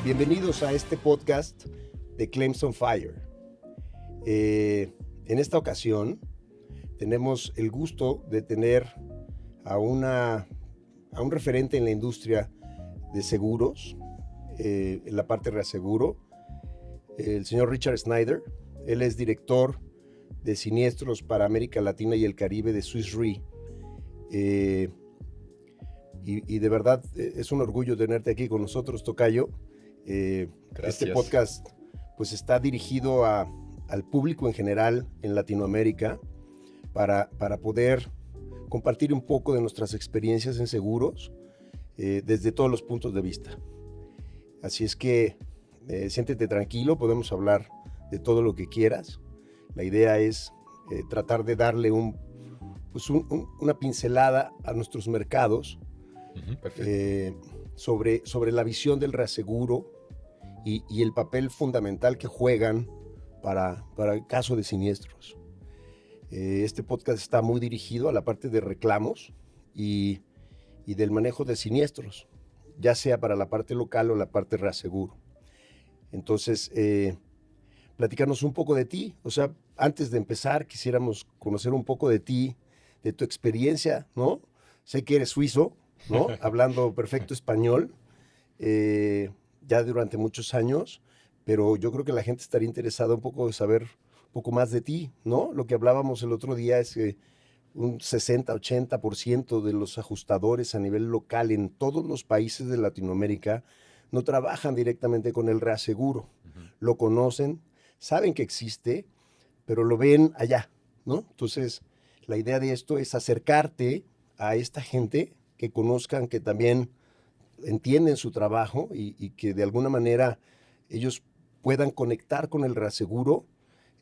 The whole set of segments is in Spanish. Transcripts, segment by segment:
Bienvenidos a este podcast de Claims on Fire. En esta ocasión tenemos el gusto de tener a un referente en la industria de seguros, en la parte de reaseguro, el señor Richard Snyder. Él es director de siniestros para América Latina y el Caribe de Swiss Re. Y de verdad es un orgullo tenerte aquí con nosotros, tocayo. Este podcast pues está dirigido al público en general en Latinoamérica para poder compartir un poco de nuestras experiencias en seguros desde todos los puntos de vista. Así es que siéntete tranquilo, podemos hablar de todo lo que quieras. La idea es tratar de darle una pincelada a nuestros mercados sobre la visión del reaseguro y el papel fundamental que juegan para el caso de siniestros. Este podcast está muy dirigido a la parte de reclamos y del manejo de siniestros, ya sea para la parte local o la parte reaseguro. Entonces, platícanos un poco de ti. O sea, antes de empezar, quisiéramos conocer un poco de ti, de tu experiencia, ¿no? Sé que eres suizo, ¿no? Hablando perfecto español, ya durante muchos años, pero yo creo que la gente estaría interesada un poco de saber un poco más de ti, ¿no? Lo que hablábamos el otro día es que un 60-80% de los ajustadores a nivel local en todos los países de Latinoamérica no trabajan directamente con el reaseguro. Lo conocen, saben que existe, pero lo ven allá, ¿no? Entonces, la idea de esto es acercarte a esta gente, que conozcan, que también entienden su trabajo y que de alguna manera ellos puedan conectar con el reaseguro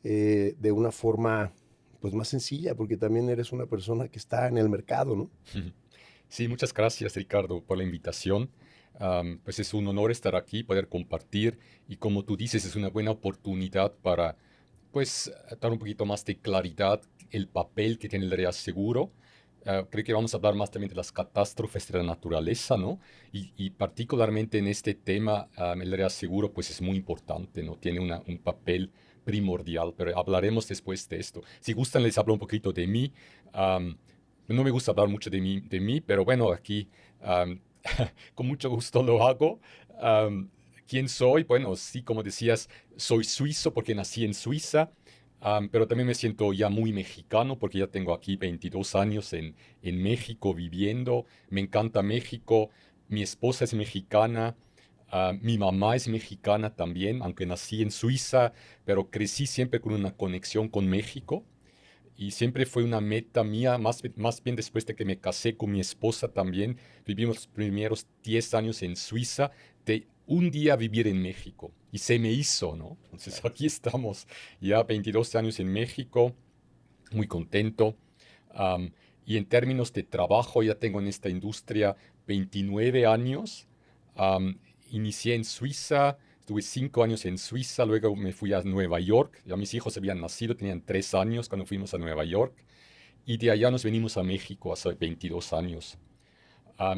de una forma pues más sencilla, porque también eres una persona que está en el mercado, ¿no? Sí, muchas gracias, Ricardo, por la invitación. Pues es un honor estar aquí, poder compartir, y como tú dices, es una buena oportunidad para pues dar un poquito más de claridad el papel que tiene el reaseguro. Creo que vamos a hablar más también de las catástrofes de la naturaleza, ¿no? Y particularmente en este tema, el reaseguro pues es muy importante, ¿no? Tiene un papel primordial, pero hablaremos después de esto. Si gustan, les hablo un poquito de mí. Am, no me gusta hablar mucho de mí, pero bueno, aquí am, con mucho gusto lo hago. Am, ¿Quién soy? Bueno, sí, como decías, soy suizo porque nací en Suiza. Pero también me siento ya muy mexicano porque ya tengo aquí 22 años en México viviendo. Me encanta México. Mi esposa es mexicana. Mi mamá es mexicana también, aunque nací en Suiza, pero crecí siempre con una conexión con México. Y siempre fue una meta mía, más bien después de que me casé con mi esposa también. Vivimos los primeros 10 años en Suiza, de un día vivir en México. Y se me hizo, ¿no? Entonces aquí estamos, ya 22 años en México, muy contento. Am, y en términos de trabajo, ya tengo en esta industria 29 años. Am, Inicié en Suiza, estuve 5 años en Suiza, luego me fui a Nueva York. Ya mis hijos habían nacido, tenían 3 años cuando fuimos a Nueva York. Y de allá nos venimos a México hace 22 años.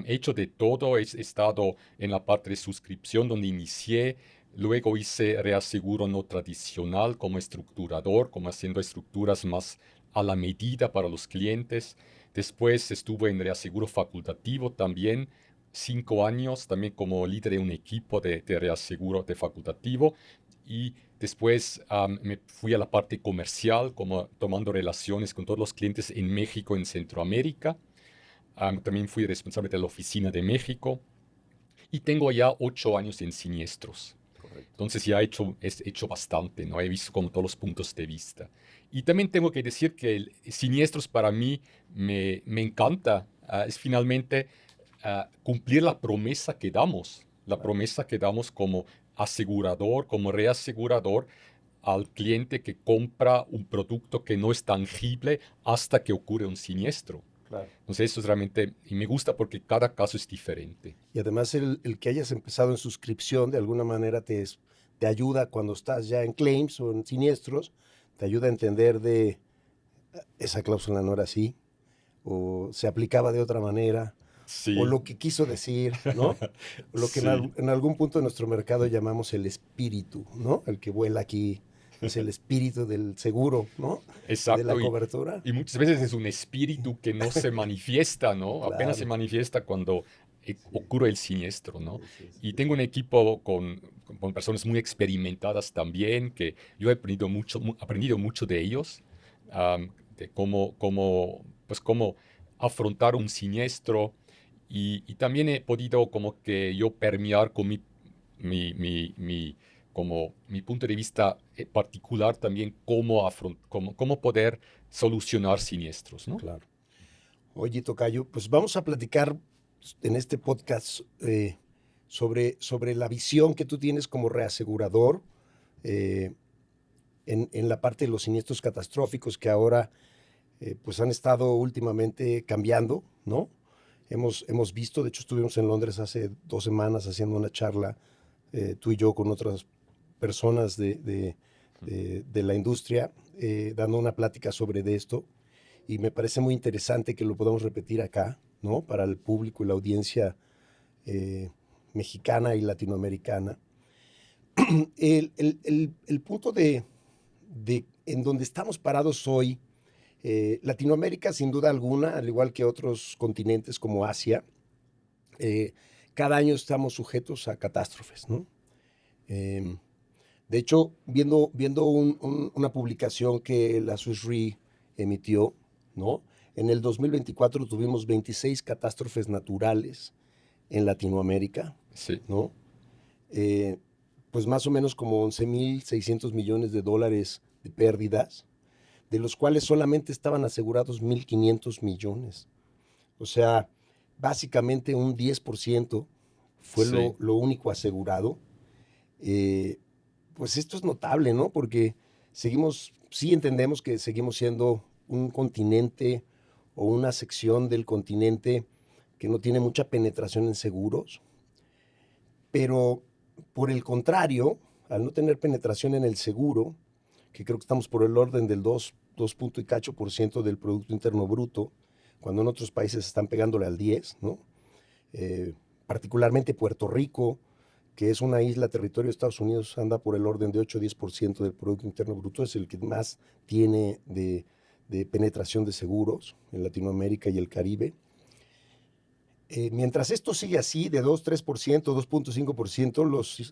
He hecho de todo, he estado en la parte de suscripción donde inicié, luego hice reaseguro no tradicional como estructurador, como haciendo estructuras más a la medida para los clientes. Después estuve en reaseguro facultativo también, 5 años, también como líder de un equipo de reaseguro de facultativo. Y después me fui a la parte comercial, como tomando relaciones con todos los clientes en México, en Centroamérica. También fui responsable de la oficina de México y tengo ya 8 años en siniestros. Correcto. Entonces ya he hecho bastante, ¿no? He visto como todos los puntos de vista. Y también tengo que decir que el siniestros para mí me encanta. Es finalmente cumplir la promesa que damos. La promesa que damos como asegurador, como reasegurador al cliente que compra un producto que no es tangible hasta que ocurre un siniestro. Claro. Entonces eso es realmente, y me gusta porque cada caso es diferente. Y además el que hayas empezado en suscripción de alguna manera te ayuda cuando estás ya en claims o en siniestros, te ayuda a entender de esa cláusula no era así, o se aplicaba de otra manera, o Sí, lo que quiso decir, ¿no? O lo que sí, en algún punto de nuestro mercado llamamos el espíritu, ¿no? El que vuela aquí es el espíritu del seguro, ¿no? De la exacto. cobertura. Y muchas veces es un espíritu que no se manifiesta, ¿no? Apenas se Claro, manifiesta cuando sí, ocurre el siniestro, ¿no? así es. Y tengo un equipo con personas muy experimentadas también, que yo he aprendido mucho de ellos, de pues cómo afrontar un siniestro. Y también he podido como que yo permear con mi, mi, mi- como mi punto de vista particular también cómo poder solucionar siniestros, ¿no? Claro. Oye, Tocayo, pues vamos a platicar en este podcast sobre la visión que tú tienes como reasegurador eh, en la parte de los siniestros catastróficos que ahora pues han estado últimamente cambiando, ¿no? Hemos visto, de hecho estuvimos en Londres hace 2 semanas haciendo una charla, tú y yo con otras personas de la industria, dando una plática sobre de esto, y me parece muy interesante que lo podamos repetir acá, ¿no? Para el público y la audiencia mexicana y latinoamericana. El punto de en donde estamos parados hoy, Latinoamérica, sin duda alguna, al igual que otros continentes como Asia, eh, cada año estamos sujetos a catástrofes, ¿no? Eh, de hecho, viendo una publicación que la Swiss Re emitió, ¿no? En el 2024 tuvimos 26 catástrofes naturales en Latinoamérica, Sí, ¿no? Eh, pues más o menos como 11.600 millones de dólares de pérdidas, de los cuales solamente estaban asegurados 1.500 millones. O sea, básicamente un 10% fue sí, lo único asegurado. Eh, pues esto es notable, ¿no? Porque sí entendemos que seguimos siendo un continente o una sección del continente que no tiene mucha penetración en seguros, pero por el contrario, al no tener penetración en el seguro, que creo que estamos por el orden del 2 punto y cacho por ciento del Producto Interno Bruto, cuando en otros países están pegándole al 10, ¿no? Eh, Particularmente Puerto Rico, que es una isla, territorio de Estados Unidos, anda por el orden de 8 o 10% del Producto Interno Bruto, es el que más tiene de penetración de seguros en Latinoamérica y el Caribe. Mientras esto sigue así, de 2-3%, 2.5%,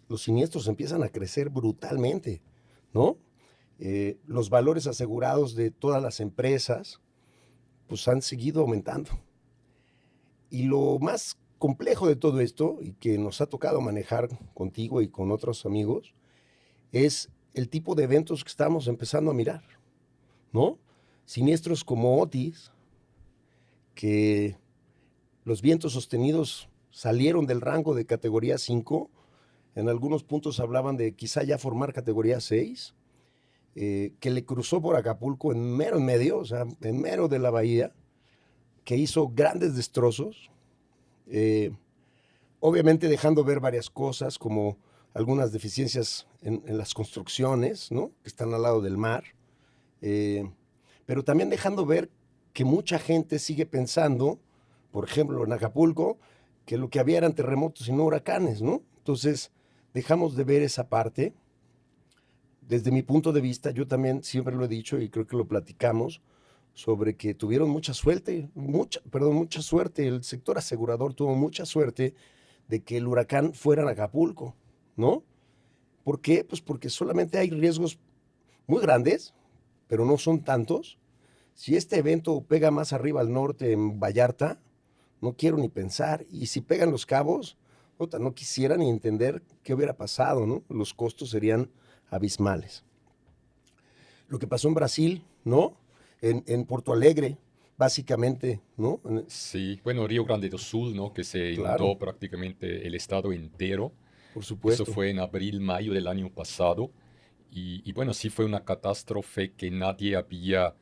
los siniestros empiezan a crecer brutalmente, ¿no? Los valores asegurados de todas las empresas, pues han seguido aumentando. Y lo más complejo de todo esto, y que nos ha tocado manejar contigo y con otros amigos, es el tipo de eventos que estamos empezando a mirar, ¿no? Siniestros como Otis, que los vientos sostenidos salieron del rango de categoría 5, en algunos puntos hablaban de quizá ya formar categoría 6, que le cruzó por Acapulco en medio, o sea, en mero de la bahía, que hizo grandes destrozos, eh, obviamente dejando ver varias cosas como algunas deficiencias en las construcciones, ¿no? Que están al lado del mar, eh, pero también dejando ver que mucha gente sigue pensando, por ejemplo, en Acapulco, que lo que había eran terremotos y no huracanes, ¿no? Entonces, dejamos de ver esa parte. Desde mi punto de vista, yo también siempre lo he dicho y creo que lo platicamos, sobre que tuvieron mucha suerte, el sector asegurador tuvo mucha suerte de que el huracán fuera en Acapulco, ¿no? ¿Por qué? Pues porque solamente hay riesgos muy grandes, pero no son tantos. Si este evento pega más arriba al norte, en Vallarta, no quiero ni pensar. Y si pegan Los Cabos, no quisiera ni entender qué hubiera pasado, ¿no? Los costos serían abismales. Lo que pasó en Brasil, ¿no? En Porto Alegre, básicamente, ¿no? sí. Bueno, Río Grande do Sul, ¿no? Que se Claro, inundó prácticamente el estado entero. por Eso supuesto, fue en abril, mayo del año pasado. Y bueno, sí fue una catástrofe que nadie había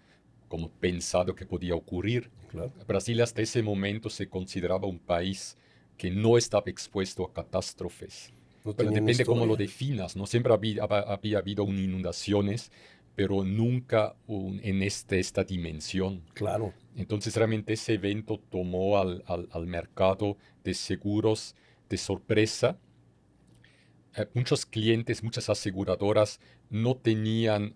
como pensado que podía ocurrir. claro. Brasil hasta ese momento se consideraba un país que no estaba expuesto a catástrofes. No Bueno, tenía una depende cómo lo historia. definas, ¿no? Siempre había habido inundaciones, pero nunca en esta dimensión. Claro. Entonces realmente ese evento tomó al mercado de seguros de sorpresa. Muchos clientes, muchas aseguradoras no tenían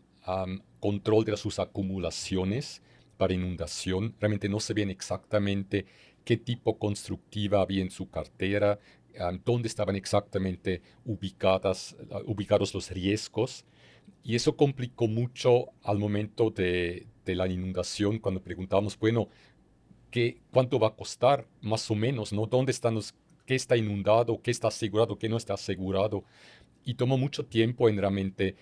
control de sus acumulaciones para inundación. Realmente no sabían exactamente qué tipo constructiva había en su cartera, dónde estaban exactamente ubicados los riesgos. Y eso complicó mucho al momento de la inundación, cuando preguntábamos, bueno, ¿cuánto va a costar más o menos? ¿No? ¿Dónde están qué está inundado, qué está asegurado, qué no está asegurado? Y tomó mucho tiempo en realmente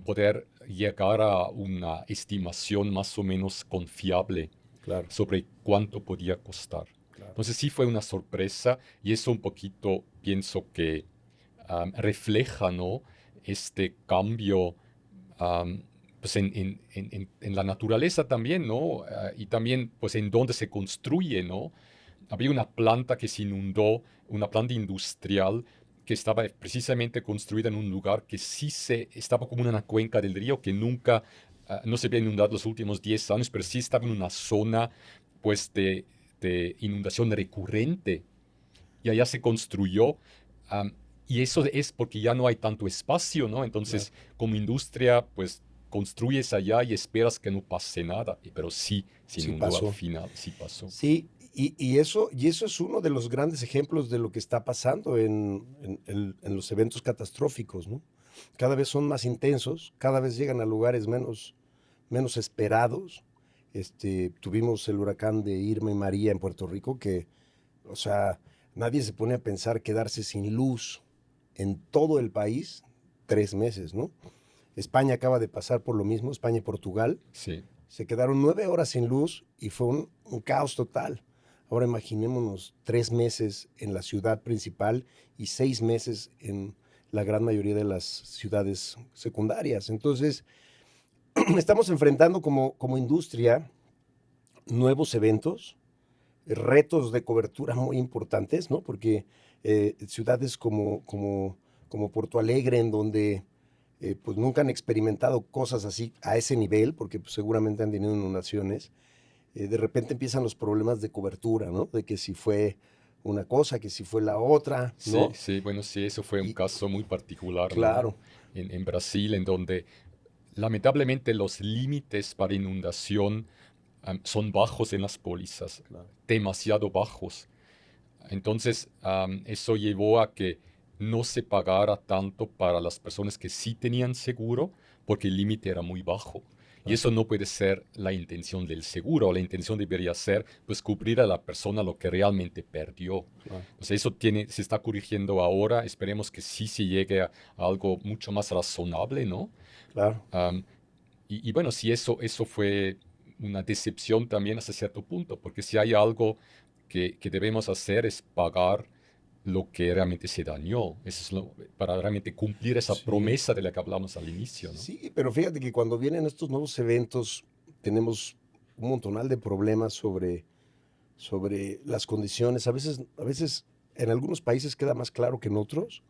poder llegar a una estimación más o menos confiable Claro, sobre cuánto podía costar. claro. Entonces sí fue una sorpresa y eso un poquito pienso que refleja, ¿no? Este cambio pues en la naturaleza también, ¿no? Y también pues en dónde se construye, ¿no? Había una planta que se inundó, una planta industrial que estaba precisamente construida en un lugar que estaba como en una cuenca del río que nunca, no se había inundado los últimos 10 años, pero sí estaba en una zona pues de inundación recurrente. Y allá se construyó, am, y eso es porque ya no hay tanto espacio, ¿no? Claro. Entonces, como industria, pues construyes allá y esperas que no pase nada, pero sí se Sí inundó al pasó. final, sí pasó. Sí, y eso es uno de los grandes ejemplos de lo que está pasando en los eventos catastróficos, ¿no? Cada vez son más intensos, cada vez llegan a lugares menos esperados. Tuvimos el huracán de Irma y María en Puerto Rico, que, o sea, nadie se pone a pensar quedarse sin luz en todo el país 3 meses, ¿no? España acaba de pasar por lo mismo, España y Portugal. Sí. Se quedaron 9 horas sin luz y fue un caos total. Ahora imaginémonos 3 meses en la ciudad principal y 6 meses en la gran mayoría de las ciudades secundarias. Entonces, estamos enfrentando como industria nuevos eventos, retos de cobertura muy importantes, ¿no? Porque ciudades como Porto Alegre, en donde pues nunca han experimentado cosas así a ese nivel, porque pues, seguramente han tenido inundaciones, de repente empiezan los problemas de cobertura, ¿no? De que si fue una cosa, que si fue la otra, Sí, ¿no? sí, bueno, sí, eso fue un Y caso muy particular, ¿no? claro, En Brasil, en donde lamentablemente los límites para inundación son bajos en las pólizas, claro, demasiado bajos. Entonces, eso llevó a que no se pagara tanto para las personas que sí tenían seguro, porque el límite era muy bajo. Y claro, eso no puede ser la intención del seguro. La intención debería ser, pues, cubrir a la persona lo que realmente perdió. claro, Pues eso se está corrigiendo ahora. Esperemos que sí se llegue a algo mucho más razonable, ¿no? claro. Am, y bueno, sí, eso fue una decepción también hasta cierto punto, porque si hay algo que debemos hacer es pagar lo que realmente se dañó. Eso es para realmente cumplir esa Sí, promesa de la que hablamos al inicio, ¿no? sí, pero fíjate que cuando vienen estos nuevos eventos, tenemos un montonal de problemas sobre las condiciones. A veces en algunos países queda más claro que en otros.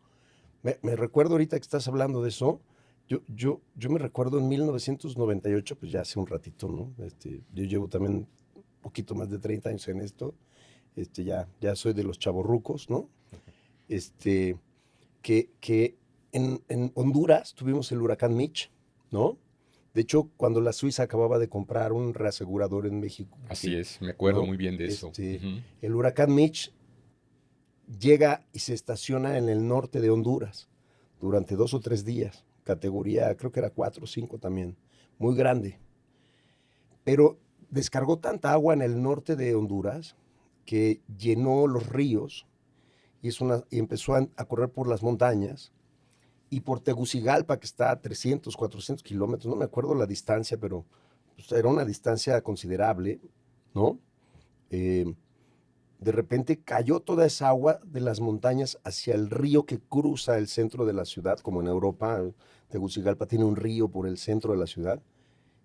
Me recuerdo ahorita que estás hablando de eso. Yo me recuerdo en 1998, pues ya hace un ratito, ¿no? Yo llevo también un poquito más de 30 años en esto. Ya soy de los chavorrucos, ¿no? Este, que en Honduras tuvimos el huracán Mitch, ¿no? De hecho, cuando la Suiza acababa de comprar un reasegurador en México, Así es, me acuerdo ¿no? muy bien de eso. Ujú. El huracán Mitch llega y se estaciona en el norte de Honduras durante 2 o 3 días, categoría creo que era 4 o 5 también, muy grande, pero descargó tanta agua en el norte de Honduras que llenó los ríos y empezó a correr por las montañas y por Tegucigalpa, que está a 300, 400 kilómetros, no me acuerdo la distancia, pero pues, era una distancia considerable, ¿no? Eh, de repente cayó toda esa agua de las montañas hacia el río que cruza el centro de la ciudad, como en Europa. Tegucigalpa tiene un río por el centro de la ciudad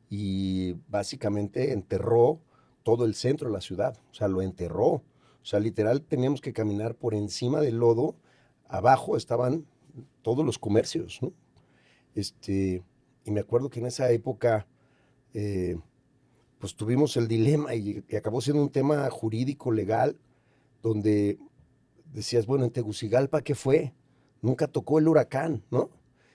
y básicamente enterró todo el centro de la ciudad, o sea, lo enterró. O sea, literal teníamos que caminar por encima del lodo, abajo estaban todos los comercios, ¿no? Este, y me acuerdo que en esa época pues tuvimos el dilema y acabó siendo un tema jurídico, legal, donde decías, bueno, en Tegucigalpa, ¿qué fue? Nunca tocó el huracán, ¿no?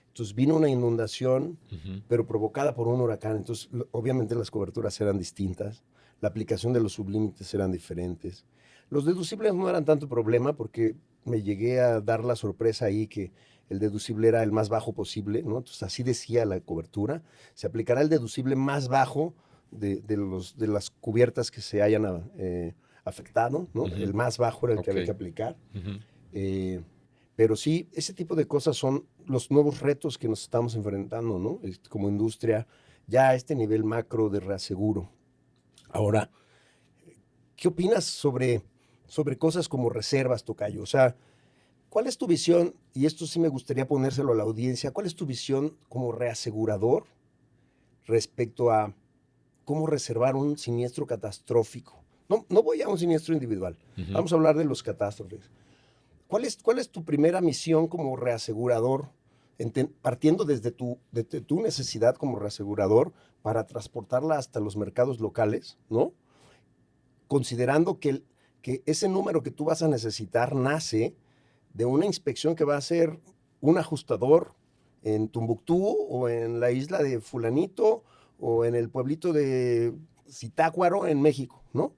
Entonces vino una inundación, Ujú. pero provocada por un huracán. Entonces, obviamente las coberturas eran distintas, la aplicación de los sublímites eran diferentes. Los deducibles no eran tanto problema porque me llegué a dar la sorpresa ahí que el deducible era el más bajo posible, ¿no? Entonces así decía la cobertura, se aplicará el deducible más bajo de las cubiertas que se hayan afectado, ¿no? Ujú. El más bajo era el que Ok. había que aplicar. Ujú. Eh, pero sí, ese tipo de cosas son los nuevos retos que nos estamos enfrentando, ¿no? Como industria, ya a este nivel macro de reaseguro. Ahora, ¿qué opinas sobre cosas como reservas, tocayo? O sea, ¿cuál es tu visión? Y esto sí me gustaría ponérselo a la audiencia. ¿Cuál es tu visión como reasegurador respecto a cómo reservar un siniestro catastrófico? No, no voy a un siniestro individual. Ujú. Vamos a hablar de los catástrofes. ¿Cuál es tu primera misión como reasegurador, partiendo desde tu necesidad como reasegurador para transportarla hasta los mercados locales, ¿no? Considerando que ese número que tú vas a necesitar nace de una inspección que va a hacer un ajustador en Tumbuctú o en la isla de Fulanito o en el pueblito de Zitácuaro en México, ¿no?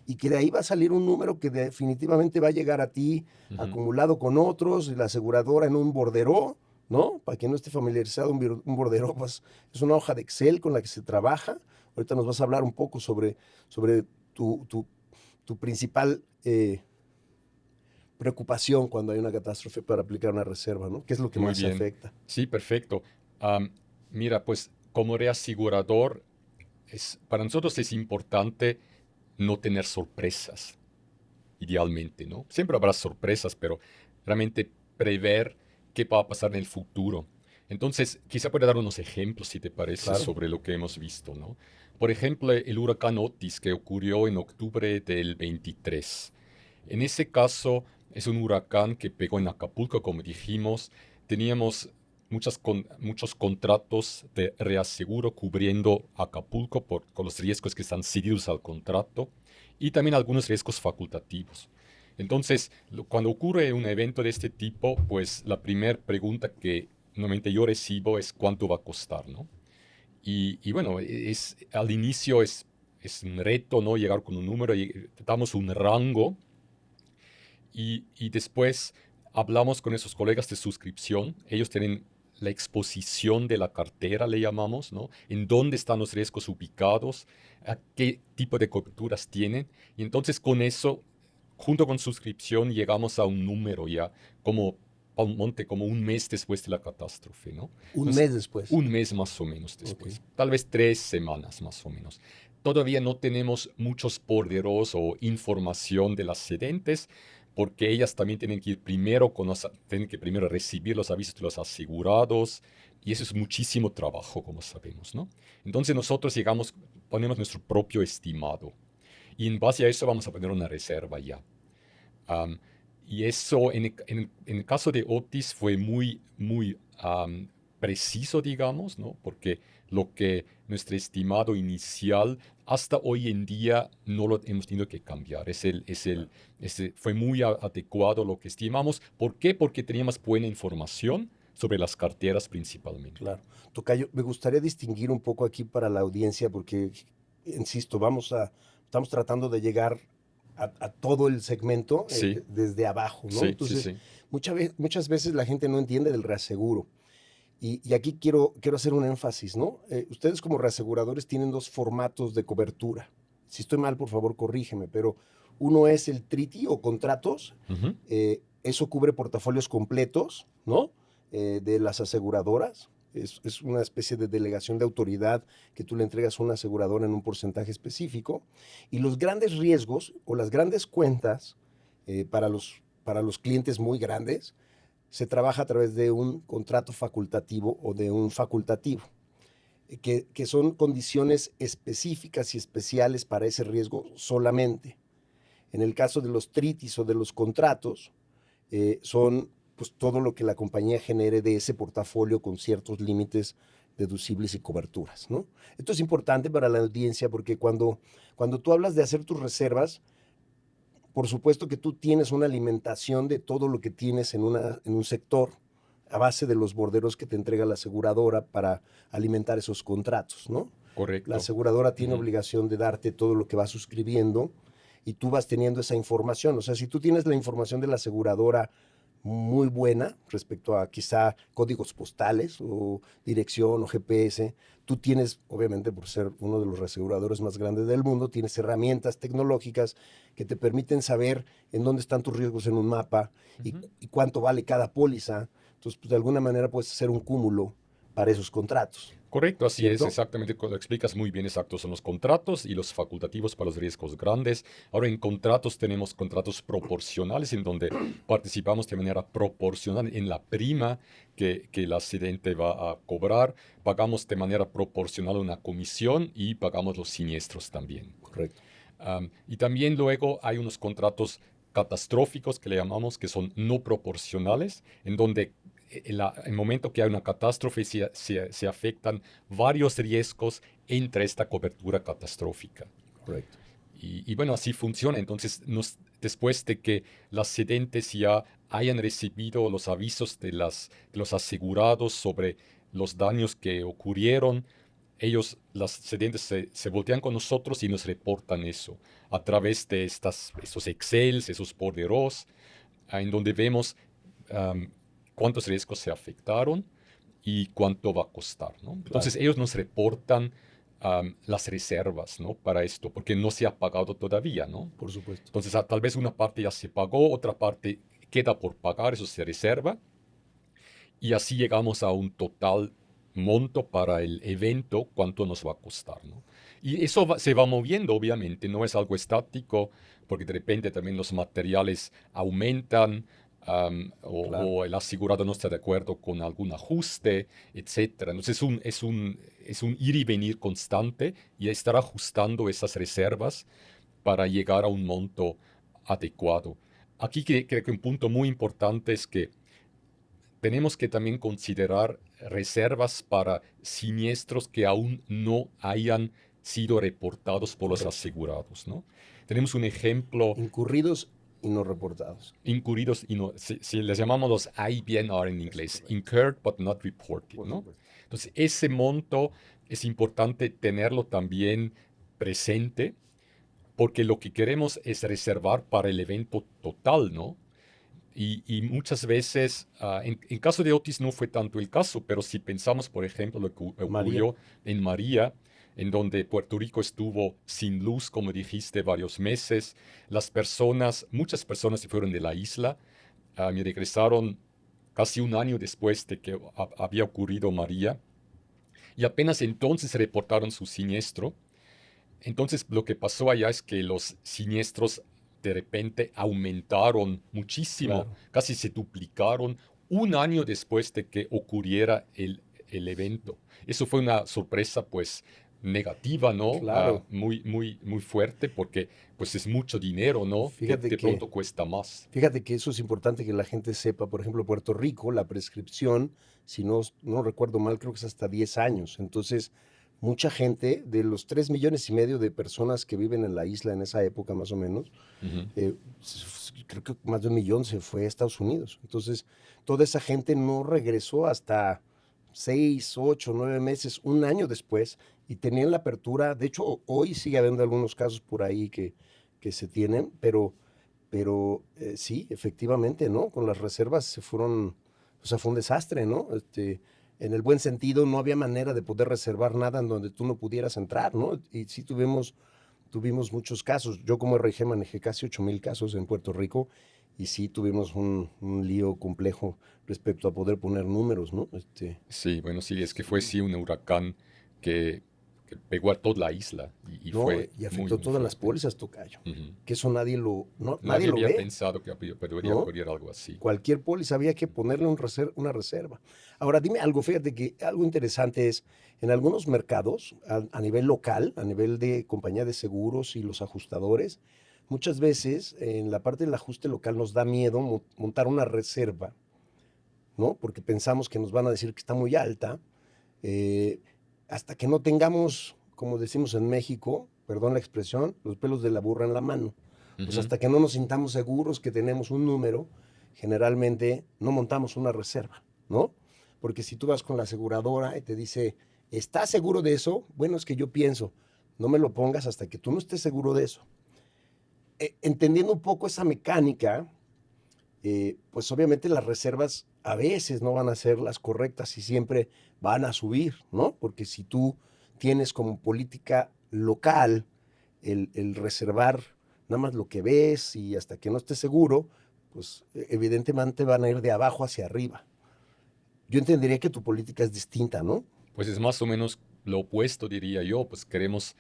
Y que de ahí va a salir un número que definitivamente va a llegar a ti Ujú. acumulado con otros, y la aseguradora en un borderó, ¿no? Para quien no esté familiarizado, un borderó pues, es una hoja de Excel con la que se trabaja. Ahorita nos vas a hablar un poco sobre tu, tu, tu principal preocupación cuando hay una catástrofe para aplicar una reserva, ¿no? ¿Qué es lo que Muy más se bien. afecta? Sí, perfecto. Am, Mira, pues como reasegurador, para nosotros es importante no tener sorpresas, idealmente, ¿no? Siempre habrá sorpresas, pero realmente prever qué va a pasar en el futuro. Entonces, quizá pueda dar unos ejemplos, si te parece, Claro. sobre lo que hemos visto, ¿no? Por ejemplo, el huracán Otis que ocurrió en octubre del 23. En ese caso, es un huracán que pegó en Acapulco, como dijimos. Teníamos muchos contratos de reaseguro cubriendo Acapulco con los riesgos que están cedidos al contrato y también algunos riesgos facultativos. Entonces, cuando ocurre un evento de este tipo, pues la primera pregunta que normalmente yo recibo es cuánto va a costar, ¿no? Y bueno, al inicio es un reto, ¿no? Llegar con un número, y damos un rango y después hablamos con esos colegas de suscripción. Ellos tienen la exposición de la cartera, le llamamos, ¿no? En dónde están los riesgos ubicados, a qué tipo de coberturas tienen. Y entonces con eso, junto con suscripción, llegamos a un número ya, como a un monte, como un mes después de la catástrofe, ¿no? Un Entonces, mes después. un mes más o menos Ok. después, tal vez 3 semanas más o menos. Todavía no tenemos muchos borderos o información de las sedentes, porque ellas también tienen que ir primero tienen que primero recibir los avisos de los asegurados, y eso es muchísimo trabajo, como sabemos, ¿no? Entonces nosotros ponemos nuestro propio estimado, y en base a eso vamos a poner una reserva ya. Am, y eso en el caso de Otis fue muy, muy preciso, digamos, ¿no? Porque lo que nuestro estimado inicial hasta hoy en día no lo hemos tenido que cambiar. Fue muy adecuado lo que estimamos. ¿Por qué? Porque teníamos buena información sobre las carteras principalmente. Claro. Tocayo, me gustaría distinguir un poco aquí para la audiencia porque, insisto, estamos tratando de llegar a todo el segmento Sí, desde abajo, ¿no? sí, sí, Entonces, sí. muchas veces la gente no entiende del reaseguro. Y aquí quiero hacer un énfasis, ¿no? Ustedes como reaseguradores tienen dos formatos de cobertura. Si estoy mal, por favor, corrígeme, pero uno es el treaty o contratos. Ujú. Eso cubre portafolios completos, ¿no? De las aseguradoras. Es una especie de delegación de autoridad que tú le entregas a una aseguradora en un porcentaje específico. Y los grandes riesgos o las grandes cuentas para los clientes muy grandes se trabaja a través de un contrato facultativo o de un facultativo, que son condiciones específicas y especiales para ese riesgo solamente. En el caso de los tritis o de los contratos, son pues todo lo que la compañía genere de ese portafolio con ciertos límites deducibles y coberturas, ¿no? Esto es importante para la audiencia porque cuando tú hablas de hacer tus reservas, por supuesto que tú tienes una alimentación de todo lo que tienes en un sector a base de los borderos que te entrega la aseguradora para alimentar esos contratos, ¿no? La Correcto. aseguradora tiene Ujú. obligación de darte todo lo que vas suscribiendo y tú vas teniendo esa información. O sea, si tú tienes la información de la aseguradora muy buena respecto a quizá códigos postales o dirección o GPS, tú tienes, obviamente por ser uno de los reaseguradores más grandes del mundo, tienes herramientas tecnológicas que te permiten saber en dónde están tus riesgos en un mapa Ujú. y cuánto vale cada póliza. Entonces, pues, de alguna manera puedes hacer un cúmulo para esos contratos, Correcto, así es, ¿cierto? exactamente, lo explicas muy bien, exactos son los contratos y los facultativos para los riesgos grandes. Ahora en contratos tenemos contratos proporcionales en donde participamos de manera proporcional en la prima que el accidente va a cobrar, pagamos de manera proporcional una comisión y pagamos los siniestros también. Correcto. Y también luego hay unos contratos catastróficos que le llamamos que son no proporcionales, en donde en el momento que hay una catástrofe se afectan varios riesgos entre esta cobertura catastrófica. Correcto. Y bueno, así funciona. Entonces, después de que los accidentes ya hayan recibido los avisos de los asegurados sobre los daños que ocurrieron, los accidentes se voltean con nosotros y nos reportan eso a través de esos Excels, esos borderos, en donde vemos am, cuántos riesgos se afectaron y cuánto va a costar, ¿no? Claro. Entonces ellos nos reportan las reservas, ¿no? Para esto, porque no se ha pagado todavía, ¿no? Por supuesto. Entonces tal vez una parte ya se pagó, otra parte queda por pagar, eso se reserva, y así llegamos a un total monto para el evento, cuánto nos va a costar, ¿no? Y eso se va moviendo, obviamente, no es algo estático, porque de repente también los materiales aumentan, Claro. o el asegurado no está de acuerdo con algún ajuste, etcétera. Entonces es un ir y venir constante y estar ajustando esas reservas para llegar a un monto adecuado. Aquí creo que un punto muy importante es que tenemos que también considerar reservas para siniestros que aún no hayan sido reportados por los Correcto. asegurados, ¿no? Tenemos un ejemplo, Incurridos y no reportados. incurridos, y no, si les llamamos los IBNR en Es inglés, correcto. incurred but not reported, Por ¿no? supuesto. Entonces, ese monto es importante tenerlo también presente, porque lo que queremos es reservar para el evento total, ¿no? Y muchas veces, en caso de Otis no fue tanto el caso, pero si pensamos, por ejemplo, lo que María. ocurrió en María, en donde Puerto Rico estuvo sin luz, como dijiste, varios meses, muchas personas se fueron de la isla, y regresaron casi un año después de que había ocurrido María, y apenas entonces reportaron su siniestro. Entonces, lo que pasó allá es que los siniestros de repente aumentaron muchísimo, Claro. casi se duplicaron un año después de que ocurriera el evento. Eso fue una sorpresa, pues, negativa, ¿no? Claro. Muy, muy, muy fuerte porque, pues, es mucho dinero, ¿no? Que Fíjate de que, pronto cuesta más. fíjate que eso es importante que la gente sepa. Por ejemplo, Puerto Rico, la prescripción, si no recuerdo mal, creo que es hasta 10 años. Entonces, mucha gente, de los 3,5 millones de personas que viven en la isla en esa época más o menos, Ujú. creo que más de 1 millón se fue a Estados Unidos. Entonces, toda esa gente no regresó hasta 6, 8, 9 meses, un año después, y tenían la apertura. De hecho, hoy sigue habiendo algunos casos por ahí que se tienen, pero sí, efectivamente, ¿no? Con las reservas se fueron, o sea, fue un desastre, ¿no? En el buen sentido, no había manera de poder reservar nada en donde tú no pudieras entrar, ¿no? Y sí tuvimos muchos casos. Yo como RG manejé casi 8,000 casos en Puerto Rico y sí tuvimos un lío complejo respecto a poder poner números, ¿no? Sí, bueno, sí, es que fue Sí. sí un huracán que, que pegó a toda la isla y No, fue y muy, afectó muy todas las fuerte. pólizas, tocayo. Ujú. Que eso nadie Nadie lo había ve, pensado que podría ¿no? ocurrir algo así. Cualquier póliza había que ponerle una reserva. Ahora, dime algo, fíjate que algo interesante es, en algunos mercados, a nivel local, a nivel de compañía de seguros y los ajustadores, muchas veces en la parte del ajuste local nos da miedo montar una reserva, ¿no? Porque pensamos que nos van a decir que está muy alta Eh, Hasta que no tengamos, como decimos en México, perdón la expresión, los pelos de la burra en la mano. Pues Ujú. hasta que no nos sintamos seguros que tenemos un número, generalmente no montamos una reserva, ¿no? Porque si tú vas con la aseguradora y te dice, ¿estás seguro de eso? Bueno, es que yo pienso, no me lo pongas hasta que tú no estés seguro de eso. Entendiendo un poco esa mecánica, pues obviamente las reservas a veces no van a ser las correctas y siempre van a subir, ¿no? Porque si tú tienes como política local el reservar nada más lo que ves y hasta que no estés seguro, pues evidentemente van a ir de abajo hacia arriba. Yo entendería que tu política es distinta, ¿no? Pues es más o menos lo opuesto, diría yo, pues queremos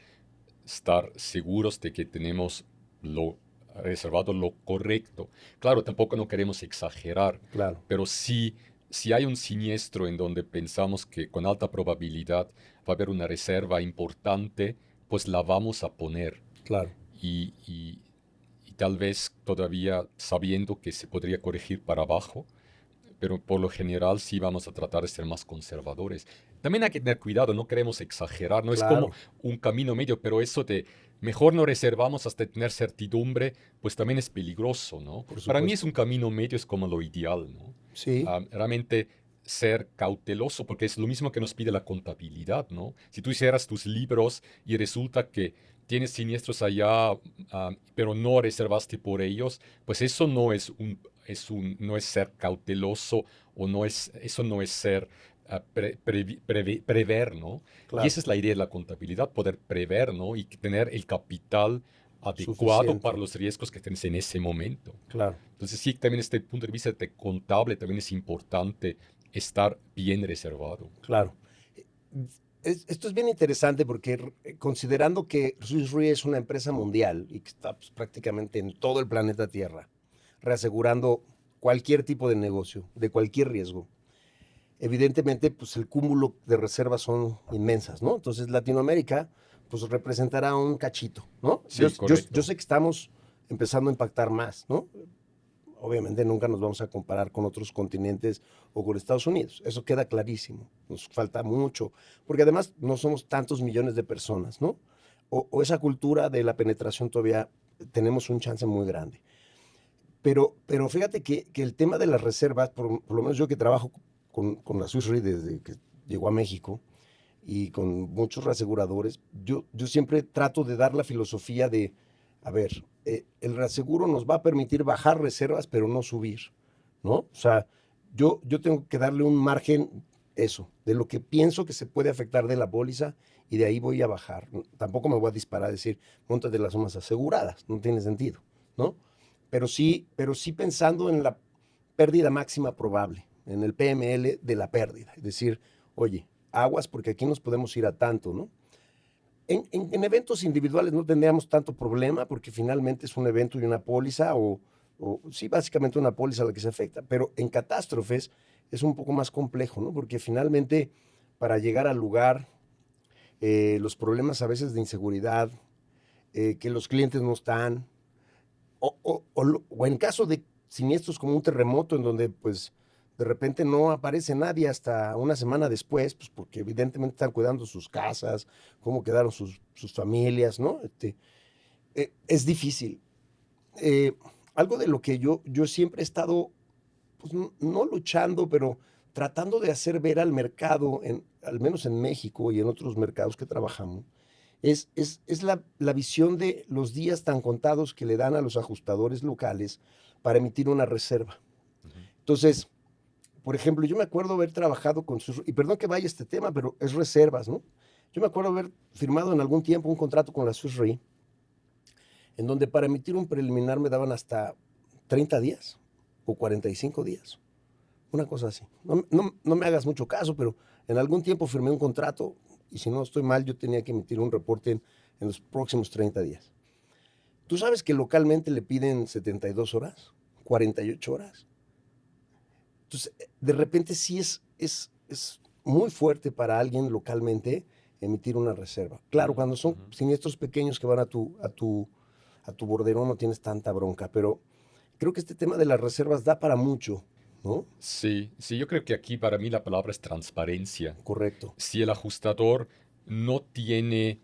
estar seguros de que tenemos lo reservado, lo correcto. Claro, tampoco no queremos exagerar, Claro, pero sí, si hay un siniestro en donde pensamos que con alta probabilidad va a haber una reserva importante, pues la vamos a poner. claro, Y, y tal vez todavía sabiendo que se podría corregir para abajo, pero por lo general sí vamos a tratar de ser más conservadores. También hay que tener cuidado, no queremos exagerar, no es como claro, un camino medio, pero eso de mejor no reservamos hasta tener certidumbre, pues también es peligroso, ¿no? por Para mí es supuesto. un camino medio, es como lo ideal, ¿no? Sí, Realmente ser cauteloso, porque es lo mismo que nos pide la contabilidad, ¿no? Si tú hicieras tus libros y resulta que tienes siniestros allá, pero no reservaste por ellos, pues eso no es no es ser cauteloso o no es, eso no es ser prever, ¿no? Y claro, esa es la idea de la contabilidad, poder prever, ¿no? Y tener el capital adecuado para suficiente, los riesgos que tienes en ese momento. claro, Entonces sí, también desde el punto de vista de contable también es importante estar bien reservado. claro. Esto es bien interesante porque considerando que Swiss Re es una empresa mundial y que está pues, prácticamente en todo el planeta Tierra, reasegurando cualquier tipo de negocio, de cualquier riesgo, evidentemente pues el cúmulo de reservas son inmensas, ¿no? Entonces Latinoamérica pues representará un cachito, ¿no? Yo, Sí, yo correcto. sé que estamos empezando a impactar más, ¿no? Obviamente nunca nos vamos a comparar con otros continentes o con Estados Unidos. Eso queda clarísimo. Nos falta mucho, porque además no somos tantos millones de personas, ¿no? O esa cultura de la penetración todavía tenemos un chance muy grande. Pero fíjate que el tema de las reservas, por lo menos yo que trabajo con la Swiss Re desde que llegó a México y con muchos reaseguradores, yo siempre trato de dar la filosofía de, a ver, el reaseguro nos va a permitir bajar reservas, pero no subir, ¿no? O sea, yo tengo que darle un margen, eso, de lo que pienso que se puede afectar de la póliza y de ahí voy a bajar. Tampoco me voy a disparar a decir, montate las sumas aseguradas, no tiene sentido, ¿no? Pero sí pensando en la pérdida máxima probable, en el PML de la pérdida. Es decir, oye, aguas porque aquí nos podemos ir a tanto, ¿no? En eventos individuales no tendríamos tanto problema porque finalmente es un evento y una póliza o sí, básicamente una póliza la que se afecta, pero en catástrofes es un poco más complejo, ¿no? Porque finalmente para llegar al lugar, los problemas a veces de inseguridad, que los clientes no están, o en caso de siniestros como un terremoto en donde pues de repente no aparece nadie hasta una semana después, pues porque evidentemente están cuidando sus casas, cómo quedaron sus familias, ¿no? Es difícil. Eh, Algo de lo que yo siempre he estado, pues no luchando, pero tratando de hacer ver al mercado, al menos en México y en otros mercados que trabajamos, es la visión de los días tan contados que le dan a los ajustadores locales para emitir una reserva. Ujú. Entonces, por ejemplo, yo me acuerdo haber trabajado con sus, y perdón que vaya este tema, pero es reservas, ¿no? Yo me acuerdo haber firmado en algún tiempo un contrato con la Swiss Re, en donde para emitir un preliminar me daban hasta 30 días o 45 días, una cosa así. No me hagas mucho caso, pero en algún tiempo firmé un contrato y si no estoy mal, yo tenía que emitir un reporte en los próximos 30 días. ¿Tú sabes que localmente le piden 72 horas, 48 horas? Entonces, de repente sí es muy fuerte para alguien localmente emitir una reserva. Claro, Mm, cuando son ujú. siniestros pequeños que van a tu bordero no tienes tanta bronca, pero creo que este tema de las reservas da para mucho, ¿no? Sí, sí, yo creo que aquí para mí la palabra es transparencia. Correcto, Si el ajustador no tiene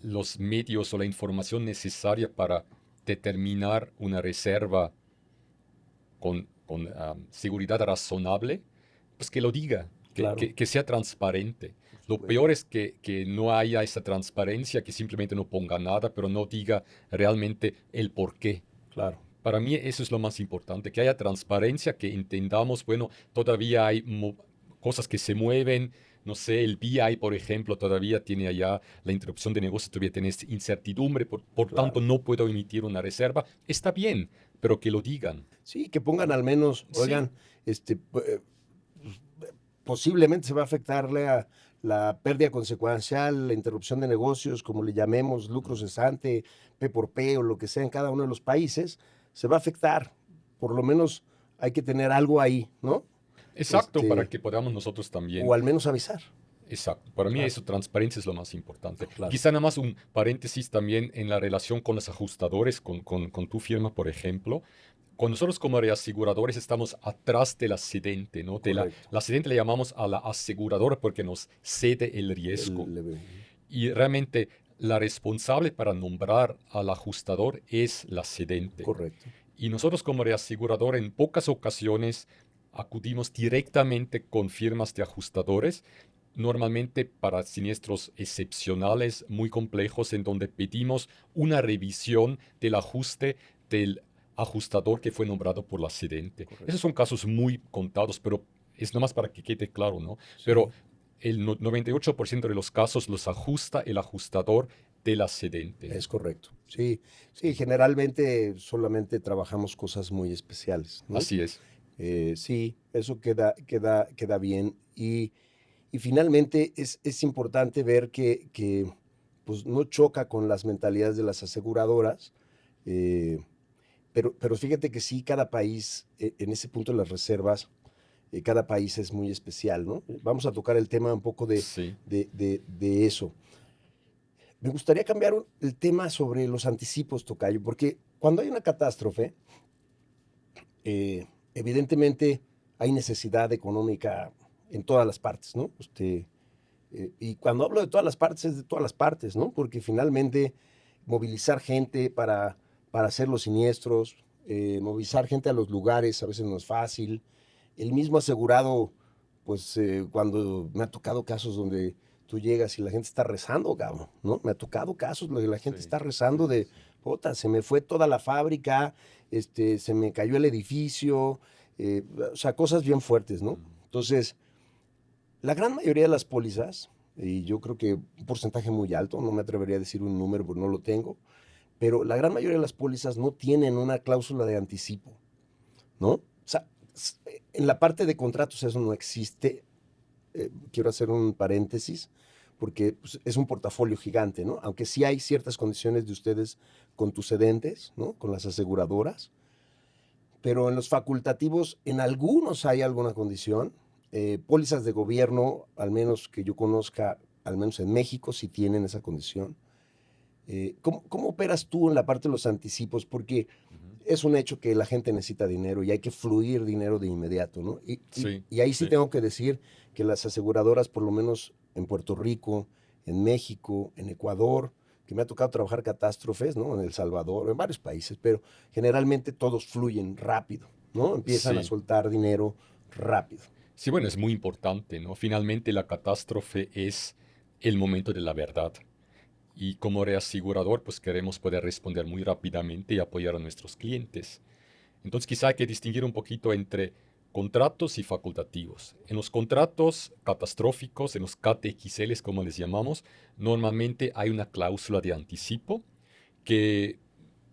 los medios o la información necesaria para determinar una reserva con seguridad razonable, pues que lo diga, claro, que sea transparente. por Lo supuesto, peor es que no haya esa transparencia, que simplemente no ponga nada, pero no diga realmente el por qué. claro. Para mí eso es lo más importante, que haya transparencia, que entendamos, bueno, todavía hay cosas que se mueven, no sé, el BI, por ejemplo, todavía tiene allá la interrupción de negocio, todavía tiene incertidumbre, por tanto Claro. no puedo emitir una reserva. Está bien, pero que lo digan, Sí, que pongan ¿no? al menos, Sí, oigan, posiblemente se va a afectar la pérdida consecuencial, la interrupción de negocios, como le llamemos, lucro mm, cesante, P por P o lo que sea en cada uno de los países, se va a afectar. Por lo menos hay que tener algo ahí, ¿no? exacto, para Este, que podamos nosotros o también. al menos avisar. Exacto, para mí Claro, eso, transparencia es lo más importante. Y claro. quizá nada más un paréntesis también en la relación con los ajustadores, con tu firma, por ejemplo. Cuando nosotros como reaseguradores estamos atrás del accidente, ¿no? Correcto. El accidente le llamamos a la aseguradora porque nos cede el riesgo. Y realmente la responsable para nombrar al ajustador es la cedente. Correcto. Y nosotros como reasegurador en pocas ocasiones acudimos directamente con firmas de ajustadores, normalmente para siniestros excepcionales muy complejos en donde pedimos una revisión del ajuste del ajustador que fue nombrado por la accidente. Esos Correcto. son casos muy contados, pero es nomás para que quede claro, ¿no? Pero Sí, el 98% de los casos los ajusta el ajustador del accidente. es correcto. Sí, sí, generalmente solamente trabajamos cosas muy especiales, ¿no? Así es. Sí, eso queda bien. Y finalmente es importante ver que, pues, no choca con las mentalidades de las aseguradoras, eh, pero fíjate que sí, cada país, en ese punto de las reservas, cada país es muy especial, ¿no? Vamos a tocar el tema un poco Sí. de eso. Me gustaría cambiar el tema sobre los anticipos, Tocayo, porque cuando hay una catástrofe, evidentemente hay necesidad económica en todas las partes, ¿no? Y cuando hablo de todas las partes, es de todas las partes, ¿no? Porque finalmente movilizar gente para hacer los siniestros, movilizar gente a los lugares a veces no es fácil. El mismo asegurado, pues cuando me ha tocado casos donde tú llegas y la gente está rezando, cabrón, ¿no? Me ha tocado casos donde la gente Sí, está rezando sí, de, sí. puta, se me fue toda la fábrica, se me cayó el edificio, o sea, cosas bien fuertes, ¿no? Mm. Entonces, la gran mayoría de las pólizas, y yo creo que un porcentaje muy alto, no me atrevería a decir un número porque no lo tengo, pero la gran mayoría de las pólizas no tienen una cláusula de anticipo, ¿no? O sea, en la parte de contratos eso no existe. Quiero hacer un paréntesis porque pues, es un portafolio gigante, ¿no? Aunque sí hay ciertas condiciones de ustedes con tus cedentes, ¿no? Con las aseguradoras, pero en los facultativos, en algunos hay alguna condición. Pólizas de gobierno, al menos que yo conozca, al menos en México, sí tienen esa condición. ¿Cómo operas tú en la parte de los anticipos? Porque Ujú. es un hecho que la gente necesita dinero y hay que fluir dinero de inmediato, ¿no? Sí, Y ahí sí sí. tengo que decir que las aseguradoras, por lo menos en Puerto Rico, en México, en Ecuador, que me ha tocado trabajar catástrofes, ¿no? En El Salvador, en varios países, pero generalmente todos fluyen rápido, ¿no? Empiezan a Sí. soltar dinero rápido. Sí, bueno, es muy importante, ¿no? Finalmente la catástrofe es el momento de la verdad. Y como reasegurador, pues queremos poder responder muy rápidamente y apoyar a nuestros clientes. Entonces quizá hay que distinguir un poquito entre contratos y facultativos. En los contratos catastróficos, en los KTXLs como les llamamos, normalmente hay una cláusula de anticipo que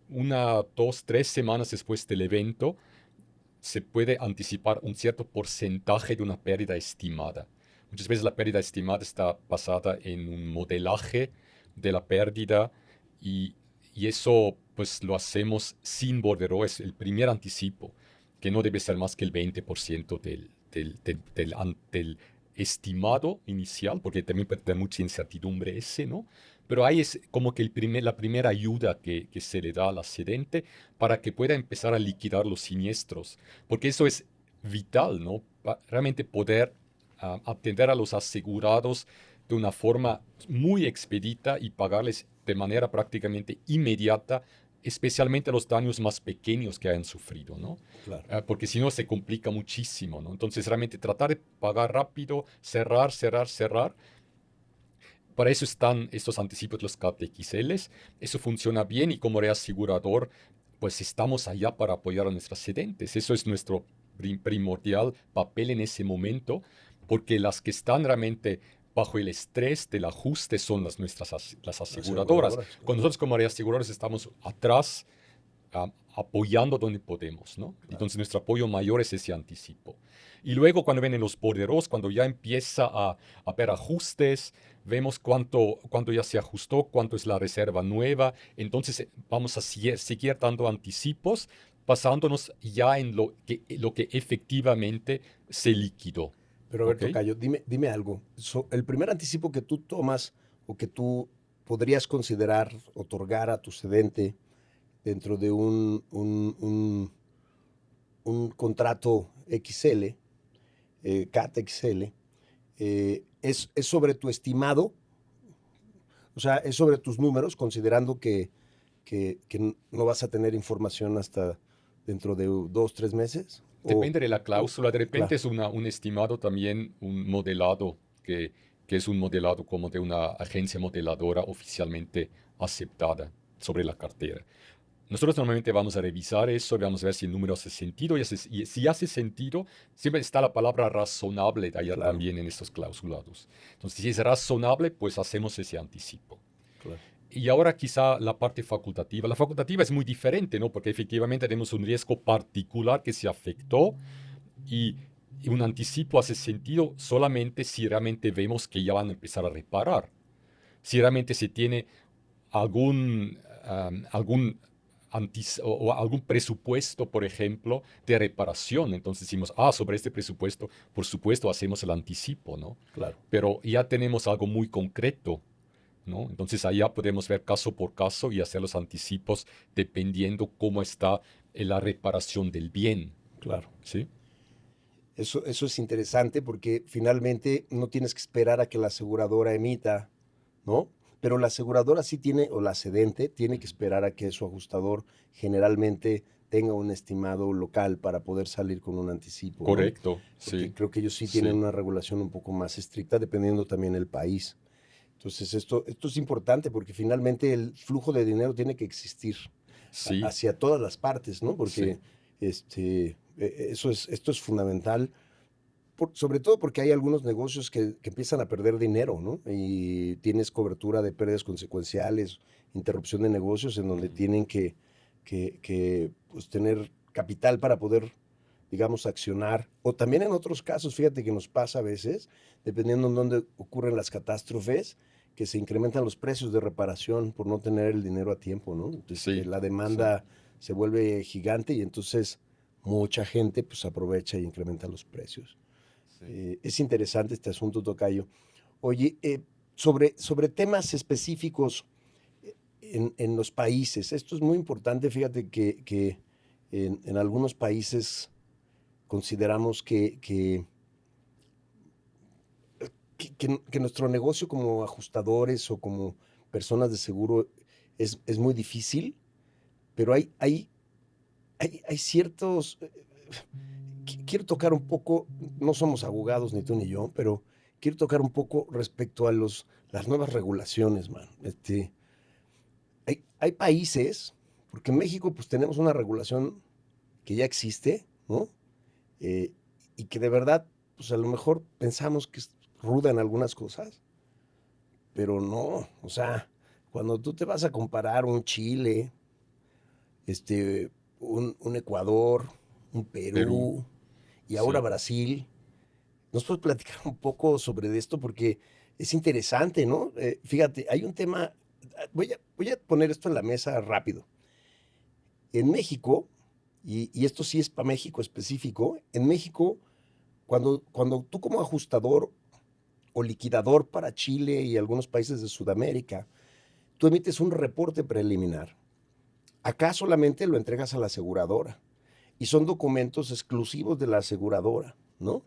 una, dos, tres semanas después del evento se puede anticipar un cierto porcentaje de una pérdida estimada. Muchas veces la pérdida estimada está basada en un modelaje de la pérdida y, y eso pues lo hacemos sin bordero, es el primer anticipo, que no debe ser más que el 20% del estimado inicial, porque también puede tener mucha incertidumbre ese, ¿no? pero ahí es como que la primera ayuda que se le da al accidente para que pueda empezar a liquidar los siniestros, porque eso es vital, ¿no? Realmente poder atender a los asegurados de una forma muy expedita y pagarles de manera prácticamente inmediata, especialmente los daños más pequeños que hayan sufrido, ¿no? Claro. Porque si no se complica muchísimo, ¿no? Entonces realmente tratar de pagar rápido, cerrar, cerrar, cerrar. Para eso están estos anticipos, los KTXLs. Eso funciona bien y como reasegurador, pues estamos allá para apoyar a nuestras sedentes. Eso es nuestro primordial papel en ese momento, porque las que están realmente bajo el estrés del ajuste son las aseguradoras. Aseguradoras, Con claro. nosotros como reaseguradores estamos atrás, apoyando donde podemos, ¿no? Claro. Entonces nuestro apoyo mayor es ese anticipo. Y luego cuando vienen los borderos, cuando ya empieza a haber ajustes, vemos cuánto ya se ajustó, cuánto es la reserva nueva, entonces vamos a seguir dando anticipos, basándonos ya en lo que efectivamente se liquidó. Pero a ver, ¿Ok? tocayo, dime algo. El primer anticipo que tú tomas o que tú podrías considerar otorgar a tu sedente dentro de un contrato XL, CAT XL, es sobre tu estimado, o sea, es sobre tus números, considerando que no vas a tener información hasta dentro de 2, 3 meses. Depende de la cláusula, de repente Claro, es un estimado también, un modelado, que es un modelado como de una agencia modeladora oficialmente aceptada sobre la cartera. Nosotros normalmente vamos a revisar eso, vamos a ver si el número hace sentido y si hace sentido, siempre está la palabra razonable de allá claro, también en estos clausulados. Entonces, si es razonable, pues hacemos ese anticipo. claro. Y ahora quizá la parte facultativa. La facultativa es muy diferente, ¿no? Porque efectivamente tenemos un riesgo particular que se afectó y, y un anticipo hace sentido solamente si realmente vemos que ya van a empezar a reparar. Si realmente se tiene algún, algún o algún presupuesto, por ejemplo, de reparación. Entonces decimos, sobre este presupuesto, por supuesto, hacemos el anticipo, ¿no? Claro. Pero ya tenemos algo muy concreto, ¿no? Entonces allá podemos ver caso por caso y hacer los anticipos dependiendo cómo está la reparación del bien, Claro. ¿sí? Eso es interesante porque finalmente no tienes que esperar a que la aseguradora emita, ¿no? Pero la aseguradora sí tiene, o la cedente, tiene que esperar a que su ajustador generalmente tenga un estimado local para poder salir con un anticipo, ¿no? Correcto, Porque sí, creo que ellos sí tienen sí, una regulación un poco más estricta dependiendo también del país. Entonces esto es importante porque finalmente el flujo de dinero tiene que existir sí, hacia todas las partes, ¿no? sí, Porque esto es fundamental, sobre todo porque hay algunos negocios que empiezan a perder dinero, ¿no? Y tienes cobertura de pérdidas consecuenciales, interrupción de negocios en donde tienen pues, tener capital para poder, digamos, accionar. O también en otros casos, fíjate que nos pasa a veces, dependiendo en dónde ocurren las catástrofes, que se incrementan los precios de reparación por no tener el dinero a tiempo, ¿no? sí, La sí. demanda se vuelve gigante y entonces mucha gente pues aprovecha y incrementa los precios. Sí. Es interesante este asunto, tocayo. Oye, sobre temas específicos en los países, esto es muy importante, fíjate que en algunos países consideramos que nuestro negocio como ajustadores o como personas de seguro es muy difícil, pero hay ciertos... quiero tocar un poco, no somos abogados ni tú ni yo, pero quiero tocar un poco respecto a las nuevas regulaciones, man. Hay países, porque en México pues tenemos una regulación que ya existe, ¿no? Eh, y que de verdad, pues a lo mejor pensamos que es ruda en algunas cosas, pero no, o sea, cuando tú te vas a comparar un Chile, un Ecuador, un Perú, Perú y ahora sí. Brasil, ¿nos puedes platicar un poco sobre esto? Porque es interesante, ¿no? Fíjate, hay un tema, voy a poner esto en la mesa rápido. En México, y esto sí es para México específico, en México, cuando tú como ajustador o liquidador para Chile y algunos países de Sudamérica, tú emites un reporte preliminar. Acá solamente lo entregas a la aseguradora y son documentos exclusivos de la aseguradora, ¿no?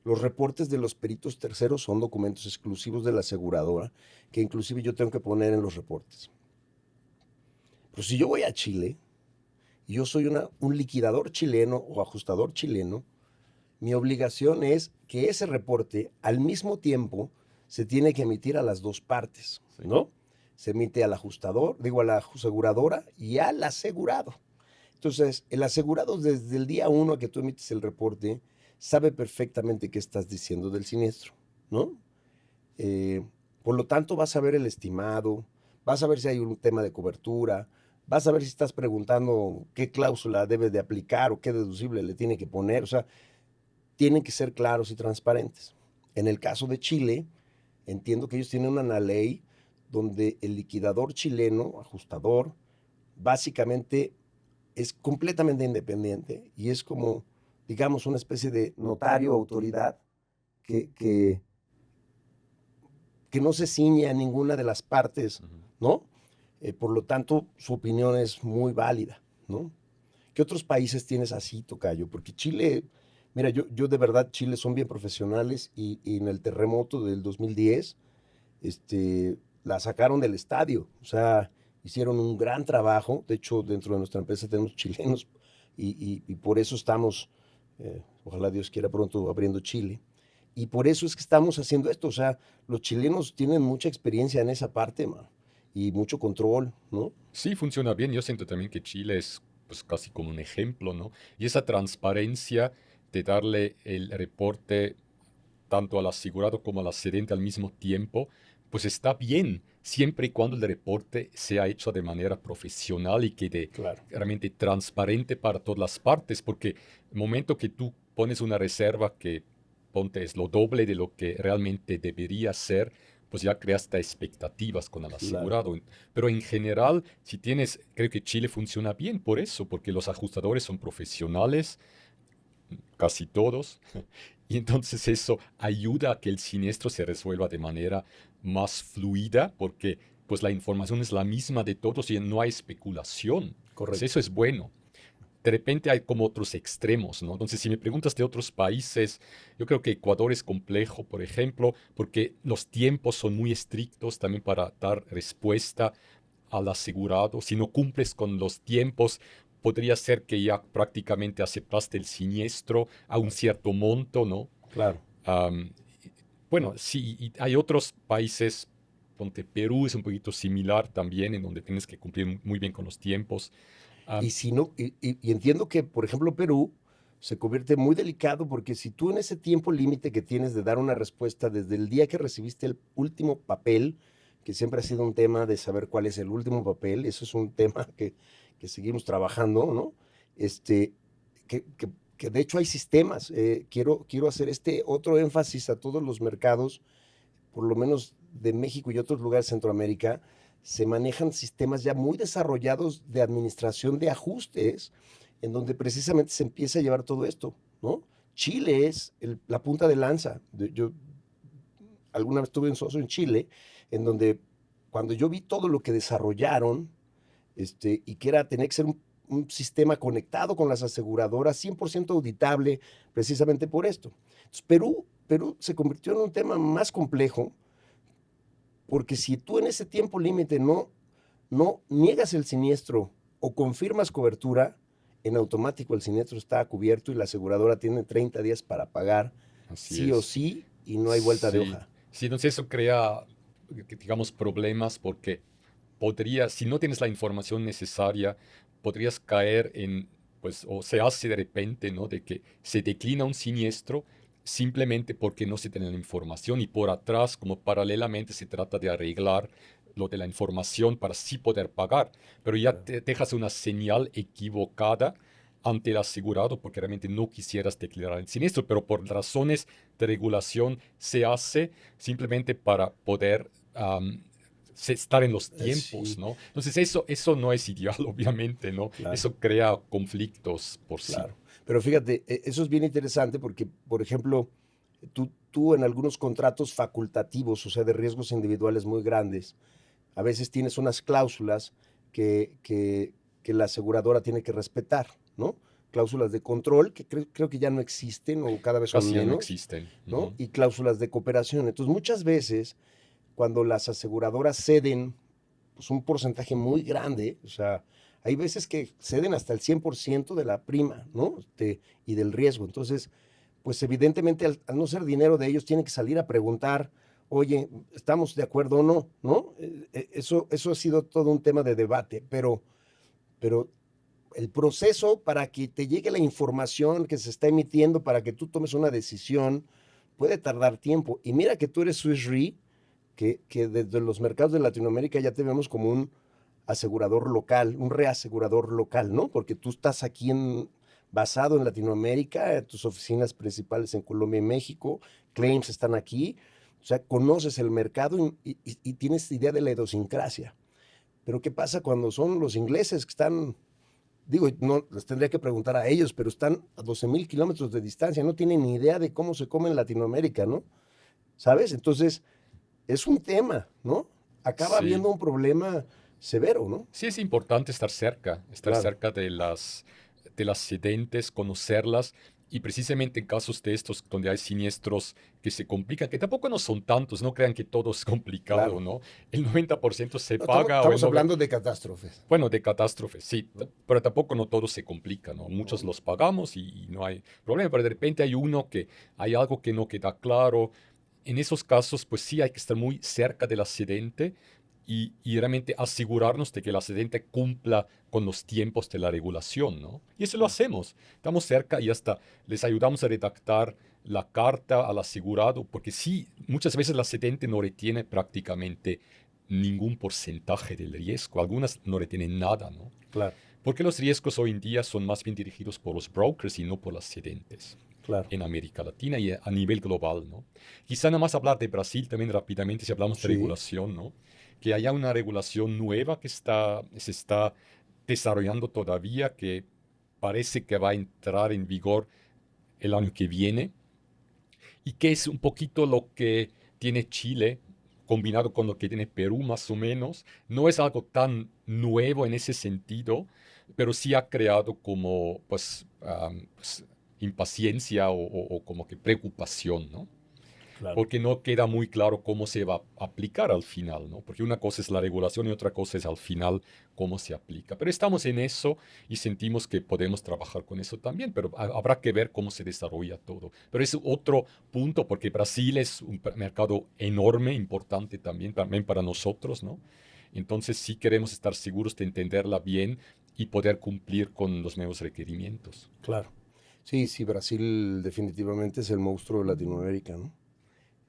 Los reportes de los peritos terceros son documentos exclusivos de la aseguradora que inclusive yo tengo que poner en los reportes. Pero si yo voy a Chile y yo soy un liquidador chileno o ajustador chileno, mi obligación es que ese reporte al mismo tiempo se tiene que emitir a las dos partes, Sí. ¿no? Se emite al ajustador, digo, a la aseguradora y al asegurado. Entonces, el asegurado desde el día uno que tú emites el reporte sabe perfectamente qué estás diciendo del siniestro, ¿no? Eh, por lo tanto, vas a ver el estimado, vas a ver si hay un tema de cobertura, vas a ver si estás preguntando qué cláusula debe de aplicar o qué deducible le tiene que poner. O sea, tienen que ser claros y transparentes. En el caso de Chile, entiendo que ellos tienen una ley donde el liquidador chileno, ajustador, básicamente es completamente independiente y es como, digamos, una especie de notario, autoridad, que, que, que no se ciñe a ninguna de las partes, ¿no? Por lo tanto, su opinión es muy válida, ¿no? ¿Qué otros países tienes así, tocayo? Porque Chile, mira, yo de verdad, Chile son bien profesionales y en el terremoto del 2010, la sacaron del estadio, o sea, hicieron un gran trabajo. De hecho, dentro de nuestra empresa tenemos chilenos y por eso estamos, ojalá Dios quiera pronto, abriendo Chile. Y por eso es que estamos haciendo esto. O sea, los chilenos tienen mucha experiencia en esa parte, man, y mucho control, ¿no? Sí, funciona bien. Yo siento también que Chile es pues casi como un ejemplo, ¿no? Y esa transparencia de darle el reporte tanto al asegurado como al accidente al mismo tiempo, pues está bien, siempre y cuando el reporte sea hecho de manera profesional y quede Claro. realmente transparente para todas las partes, porque el momento que tú pones una reserva que ponte es lo doble de lo que realmente debería ser, pues ya creaste expectativas con el Claro. asegurado. Pero en general, si tienes, creo que Chile funciona bien por eso, porque los ajustadores son profesionales, casi todos, y entonces eso ayuda a que el siniestro se resuelva de manera más fluida, porque pues la información es la misma de todos y no hay especulación. Pues Correcto. eso es bueno. De repente hay como otros extremos, ¿no? Entonces, si me preguntas de otros países, yo creo que Ecuador es complejo, por ejemplo, porque los tiempos son muy estrictos también para dar respuesta al asegurado. Si no cumples con los tiempos, podría ser que ya prácticamente aceptaste el siniestro a un cierto monto, ¿no? Claro. Am, bueno, sí, y hay otros países, ponte Perú es un poquito similar también, en donde tienes que cumplir muy bien con los tiempos. Y Am, si no, y entiendo que, por ejemplo, Perú se convierte muy delicado porque si tú en ese tiempo límite que tienes de dar una respuesta desde el día que recibiste el último papel, que siempre ha sido un tema de saber cuál es el último papel, eso es un tema que seguimos trabajando, ¿no? Este, que, que- que de hecho hay sistemas. Quiero hacer este otro énfasis a todos los mercados, por lo menos de México y otros lugares de Centroamérica, se manejan sistemas ya muy desarrollados de administración de ajustes, en donde precisamente se empieza a llevar todo esto, ¿no? Chile es la punta de lanza. Yo alguna vez estuve en Soso, en Chile, en donde cuando yo vi todo lo que desarrollaron, y que tenía que ser un sistema conectado con las aseguradoras, 100% auditable, precisamente por esto. Entonces, Perú se convirtió en un tema más complejo, porque si tú en ese tiempo límite no niegas el siniestro o confirmas cobertura, en automático el siniestro está cubierto y la aseguradora tiene 30 días para pagar Así sí o es. sí y no hay vuelta de Sí, hoja. sí, entonces eso crea, digamos, problemas porque si no tienes la información necesaria, podrías caer en, pues, o se hace de repente, ¿no? De que se declina un siniestro simplemente porque no se tiene la información y por atrás, como paralelamente, se trata de arreglar lo de la información para sí poder pagar, pero ya Claro. te dejas una señal equivocada ante el asegurado porque realmente no quisieras declarar el siniestro, pero por razones de regulación se hace simplemente para poder estar en los tiempos, Sí, ¿no? Entonces eso no es ideal, obviamente, ¿no? claro. Eso crea conflictos por sí. Claro, pero fíjate, eso es bien interesante porque, por ejemplo, tú en algunos contratos facultativos, o sea, de riesgos individuales muy grandes, a veces tienes unas cláusulas que la aseguradora tiene que respetar, ¿no? Cláusulas de control que creo que ya no existen o cada vez son Casi ya no menos, existen. ¿no? Y cláusulas de cooperación. Entonces, muchas veces, cuando las aseguradoras ceden pues, un porcentaje muy grande, o sea, hay veces que ceden hasta el 100% de la prima, ¿no? Y del riesgo. Entonces, pues evidentemente al no ser dinero de ellos, tienen que salir a preguntar, oye, ¿estamos de acuerdo o no? ¿No? Eso ha sido todo un tema de debate, pero el proceso para que te llegue la información que se está emitiendo para que tú tomes una decisión puede tardar tiempo. Y mira que tú eres Swiss Re, que desde los mercados de Latinoamérica ya te vemos como un asegurador local, un reasegurador local, ¿no? Porque tú estás aquí basado en Latinoamérica, tus oficinas principales en Colombia y México, claims están aquí, o sea, conoces el mercado y tienes idea de la idiosincrasia. Pero ¿qué pasa cuando son los ingleses que están, digo, no les tendría que preguntar a ellos, pero están a 12,000 kilómetros de distancia, no tienen ni idea de cómo se come en Latinoamérica, ¿no? ¿Sabes? Entonces, es un tema, ¿no? Acaba Sí. habiendo un problema severo, ¿no? Sí, es importante estar Claro. cerca de las sedentes, conocerlas, y precisamente en casos de estos donde hay siniestros que se complican, que tampoco no son tantos, no crean que todo es complicado, Claro. ¿no? El 90% se No, estamos, paga o el estamos 90%. hablando de catástrofes, Bueno, de catástrofes, sí, ¿no? pero tampoco no todo se complica, ¿no? Muchos No, los pagamos y no hay problema, pero de repente hay uno que hay algo que no queda claro. En esos casos, pues sí hay que estar muy cerca del accidente y realmente asegurarnos de que el accidente cumpla con los tiempos de la regulación, ¿no? Y eso lo claro. hacemos. Estamos cerca y hasta les ayudamos a redactar la carta al asegurado, porque sí, muchas veces el accidente no retiene prácticamente ningún porcentaje del riesgo. Algunas no retienen nada, ¿no? Claro, Porque los riesgos hoy en día son más bien dirigidos por los brokers y no por los accidentes claro. en América Latina y a nivel global, ¿no? Quizá nada más hablar de Brasil también rápidamente si hablamos de Sí, regulación, ¿no? Que haya una regulación nueva que se está desarrollando todavía, que parece que va a entrar en vigor el año que viene, y que es un poquito lo que tiene Chile combinado con lo que tiene Perú más o menos. No es algo tan nuevo en ese sentido, pero sí ha creado como pues, impaciencia o como que preocupación, ¿no? claro. Porque no queda muy claro cómo se va a aplicar al final, ¿no? Porque una cosa es la regulación y otra cosa es al final cómo se aplica. Pero estamos en eso y sentimos que podemos trabajar con eso también, pero habrá que ver cómo se desarrolla todo. Pero es otro punto porque Brasil es un mercado enorme, importante también para nosotros, ¿no? Entonces sí queremos estar seguros de entenderla bien y poder cumplir con los nuevos requerimientos. Claro. Sí, sí, Brasil definitivamente es el monstruo de Latinoamérica, ¿no?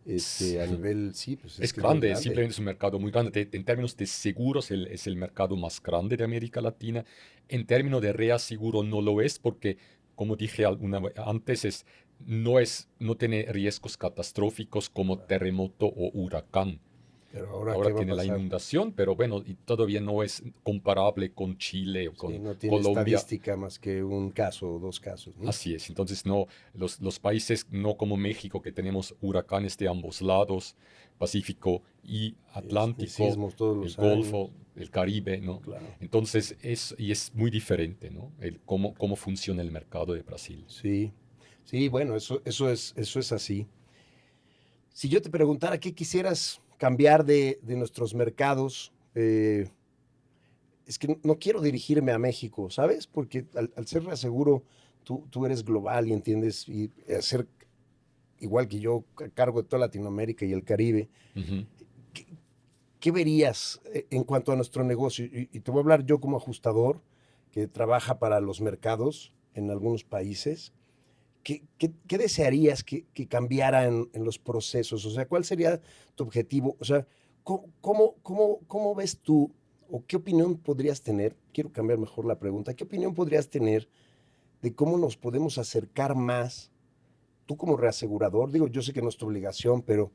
A nivel, sí, pues es Es que es muy grande, grande. simplemente es un mercado muy grande. En términos de seguros, es el mercado más grande de América Latina. En términos de reaseguro no lo es porque, como dije antes, no tiene riesgos catastróficos como terremoto o huracán. Pero ahora, ¿qué Ahora va a tiene la pasar? inundación, pero bueno, y todavía no es comparable con Chile o Sí, con no tiene Colombia. estadística más que un caso o dos casos, ¿no? Así es, entonces no, los países no como México, que tenemos huracanes de ambos lados, Pacífico y Y Atlántico, sismos todos el los Golfo, años, el Caribe, ¿no? claro. Entonces es muy diferente, ¿no? Cómo funciona el mercado de Brasil. Sí, sí, bueno, eso es así. Si yo te preguntara qué quisieras cambiar de nuestros mercados, es que no quiero dirigirme a México, ¿sabes? Porque al ser reaseguro, tú eres global y entiendes, y hacer igual que yo, a cargo de toda Latinoamérica y el Caribe, Ujú. ¿qué, qué verías en cuanto a nuestro negocio? Y te voy a hablar yo como ajustador que trabaja para los mercados en algunos países. ¿Qué desearías que cambiara en los procesos? O sea, ¿cuál sería tu objetivo? O sea, ¿cómo ves tú o qué opinión podrías tener? Quiero cambiar mejor la pregunta. ¿Qué opinión podrías tener de cómo nos podemos acercar más? Tú como reasegurador, digo, yo sé que no es tu obligación, pero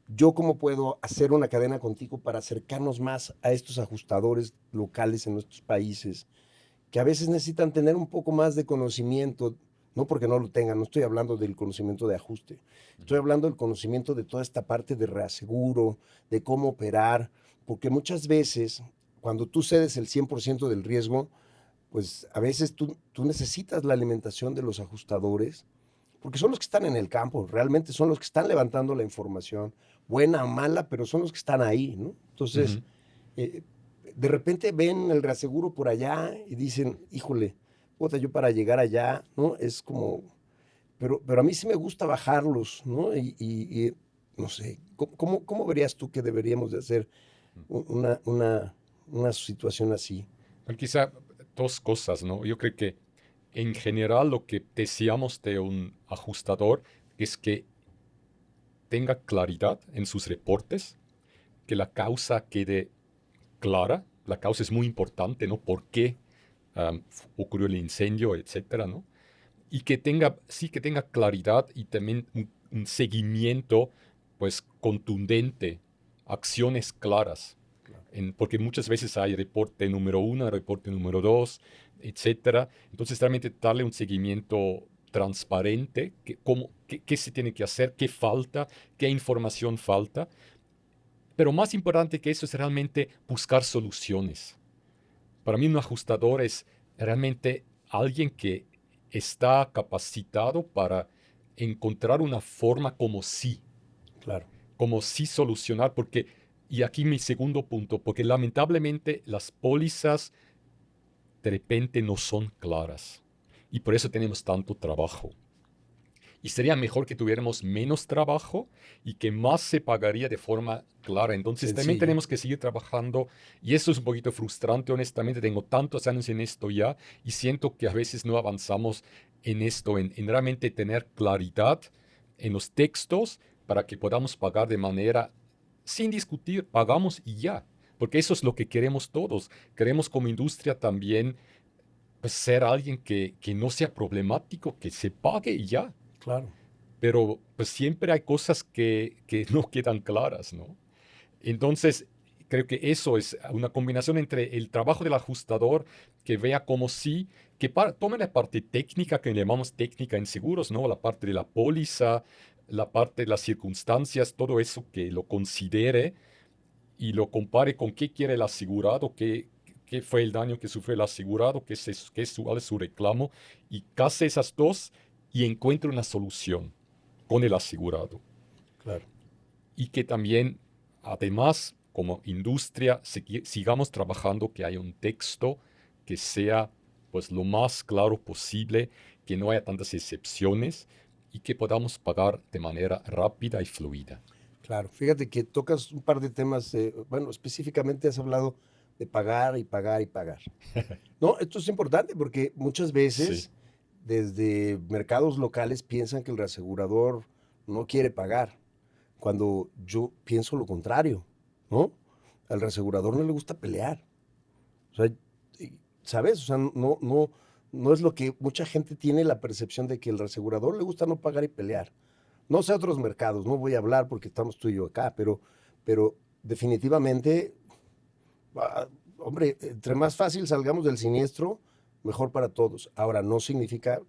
yo cómo puedo hacer una cadena contigo para acercarnos más a estos ajustadores locales en nuestros países, que a veces necesitan tener un poco más de conocimiento no porque no lo tengan, no estoy hablando del conocimiento de ajuste, estoy hablando del conocimiento de toda esta parte de reaseguro, de cómo operar, porque muchas veces cuando tú cedes el 100% del riesgo, pues a veces tú necesitas la alimentación de los ajustadores, porque son los que están en el campo, realmente son los que están levantando la información, buena o mala, pero son los que están ahí, ¿no? Entonces, Ujú. eh, de repente ven el reaseguro por allá y dicen, híjole, puta, yo para llegar allá, ¿no? Es como, pero a mí sí me gusta bajarlos, ¿no? Y, no sé, ¿cómo verías tú que deberíamos de hacer una situación así? Bueno, quizá dos cosas, ¿no? Yo creo que en general lo que deseamos de un ajustador es que tenga claridad en sus reportes, que la causa quede clara. La causa es muy importante, ¿no? ¿Por qué ocurrió el incendio, etcétera, ¿no? Y que tenga, sí, que tenga claridad y también un seguimiento, pues, contundente, acciones claras. Claro. Porque muchas veces hay reporte número uno, reporte número dos, etcétera. Entonces, realmente darle un seguimiento transparente, qué se tiene que hacer, qué falta, qué información falta. Pero más importante que eso es realmente buscar soluciones. Para mí un ajustador es realmente alguien que está capacitado para encontrar una forma Claro, como sí solucionar, porque, y aquí mi segundo punto, porque lamentablemente las pólizas de repente no son claras y por eso tenemos tanto trabajo. Y sería mejor que tuviéramos menos trabajo y que más se pagaría de forma clara. Entonces también sencillo, tenemos que seguir trabajando y eso es un poquito frustrante, honestamente. Tengo tantos años en esto ya y siento que a veces no avanzamos en esto, en realmente tener claridad en los textos para que podamos pagar de manera sin discutir, pagamos y ya. Porque eso es lo que queremos todos. Queremos como industria también pues, ser alguien que no sea problemático, que se pague y ya. claro. Pero pues siempre hay cosas que no quedan claras, ¿no? Entonces, creo que eso es una combinación entre el trabajo del ajustador, que vea como sí, tome la parte técnica, que le llamamos técnica en seguros, ¿no? La parte de la póliza, la parte de las circunstancias, todo eso que lo considere y lo compare con qué quiere el asegurado, qué fue el daño que sufrió el asegurado, cuál es su reclamo, y case esas dos y encuentre una solución con el asegurado. Claro, Y que también, además, como industria, sigamos trabajando que haya un texto que sea pues lo más claro posible, que no haya tantas excepciones y que podamos pagar de manera rápida y fluida. claro. Fíjate que tocas un par de temas, bueno, específicamente has hablado de pagar y pagar y pagar. No, esto es importante porque muchas Sí. veces desde mercados locales piensan que el reasegurador no quiere pagar, cuando yo pienso lo contrario, ¿no? Al reasegurador no le gusta pelear. O sea, ¿sabes? O sea, no es lo que mucha gente tiene la percepción de que el reasegurador le gusta no pagar y pelear. No sé otros mercados, no voy a hablar porque estamos tú y yo acá, pero definitivamente, ah, hombre, entre más fácil salgamos del siniestro, mejor para todos. Ahora, no significa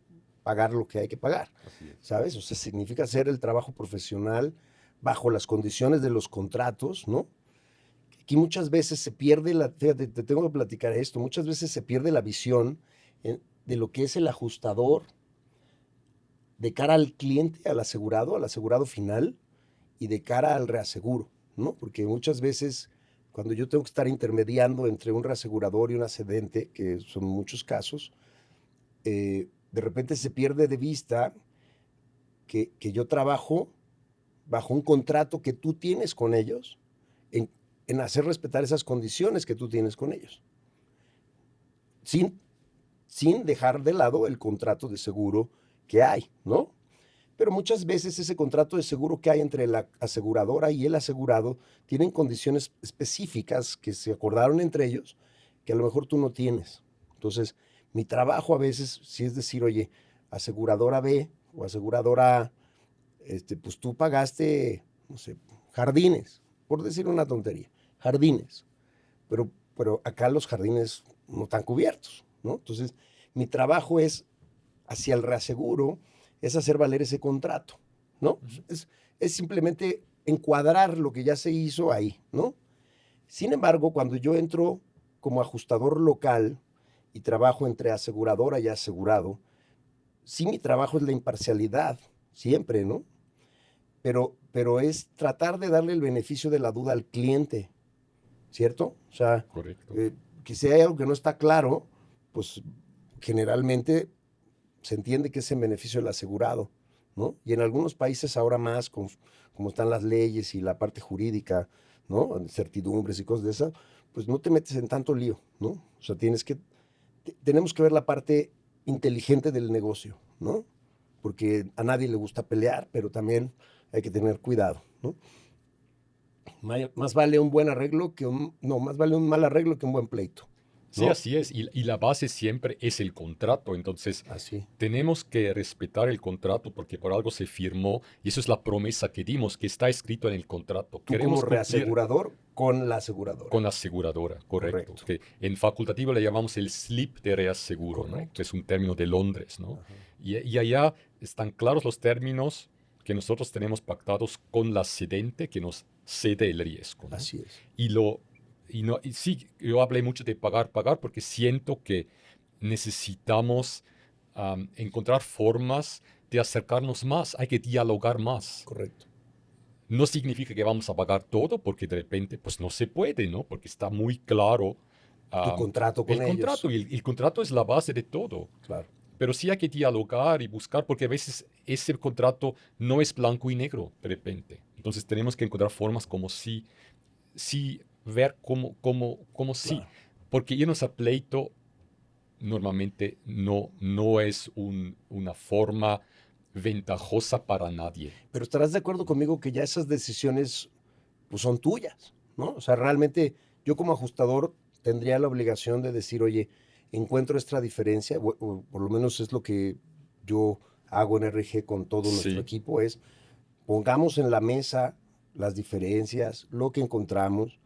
pagar lo que hay que pagar, Así es. ¿sabes? O sea, significa hacer el trabajo profesional bajo las condiciones de los contratos, ¿no? Aquí muchas veces se pierde fíjate, te tengo que platicar esto, muchas veces se pierde la visión de lo que es el ajustador de cara al cliente, al asegurado final y de cara al reaseguro, ¿no? Porque muchas veces cuando yo tengo que estar intermediando entre un reasegurador y un ascendente, que son muchos casos, de repente se pierde de vista que yo trabajo bajo un contrato que tú tienes con ellos, en, en hacer respetar esas condiciones que tú tienes con ellos, sin, sin dejar de lado el contrato de seguro que hay, ¿no? Pero muchas veces ese contrato de seguro que hay entre la aseguradora y el asegurado tienen condiciones específicas que se acordaron entre ellos que a lo mejor tú no tienes. Entonces, mi trabajo a veces sí es decir, oye, aseguradora B o aseguradora A, pues tú pagaste, no sé, jardines, por decir una tontería, jardines, pero acá los jardines no están cubiertos, ¿no? Entonces, mi trabajo es hacia el reaseguro es hacer valer ese contrato, ¿no? Ujú. Es simplemente encuadrar lo que ya se hizo ahí, ¿no? Sin embargo, cuando yo entro como ajustador local y trabajo entre aseguradora y asegurado, sí mi trabajo es la imparcialidad, siempre, ¿no? Pero es tratar de darle el beneficio de la duda al cliente, ¿cierto? O sea, Correcto. eh, que si hay algo que no está claro, pues generalmente se entiende que es en beneficio del asegurado, ¿no? Y en algunos países ahora más, como están las leyes y la parte jurídica, ¿no? Certidumbres y cosas de esas, pues no te metes en tanto lío, ¿no? O sea, tenemos que ver la parte inteligente del negocio, ¿no? Porque a nadie le gusta pelear, pero también hay que tener cuidado, ¿no? Más vale un buen arreglo no, más vale un mal arreglo que un buen pleito, Sí, ¿no? así es. Y la base siempre es el contrato. Entonces, Así. tenemos que respetar el contrato porque por algo se firmó y eso es la promesa que dimos, que está escrito en el contrato. Tú como Queremos cumplir reasegurador con la aseguradora. con la aseguradora, correcto. Correcto, Que en facultativo le llamamos el slip de reaseguro, ¿no? Que correcto. es un término de Londres, ¿no? Ajá. Y allá están claros los términos que nosotros tenemos pactados con la cedente que nos cede el riesgo, ¿no? Así es. Y lo y no y sí, yo hablé mucho de pagar, pagar porque siento que necesitamos encontrar formas de acercarnos más, hay que dialogar más. Correcto. No significa que vamos a pagar todo porque de repente pues no se puede, ¿no? Porque está muy claro Tu am, contrato el con ellos. contrato y el contrato es la base de todo. Claro. Pero sí hay que dialogar y buscar porque a veces ese contrato no es blanco y negro de repente. Entonces tenemos que encontrar formas como sí ver cómo sí. Claro. Porque irnos a pleito normalmente no es una forma ventajosa para nadie. Pero estarás de acuerdo conmigo que ya esas decisiones pues son tuyas, ¿no? O sea, realmente yo como ajustador tendría la obligación de decir, oye, encuentro esta diferencia, o por lo menos es lo que yo hago en RG con todo nuestro Sí, equipo, es pongamos en la mesa las diferencias, lo que encontramos,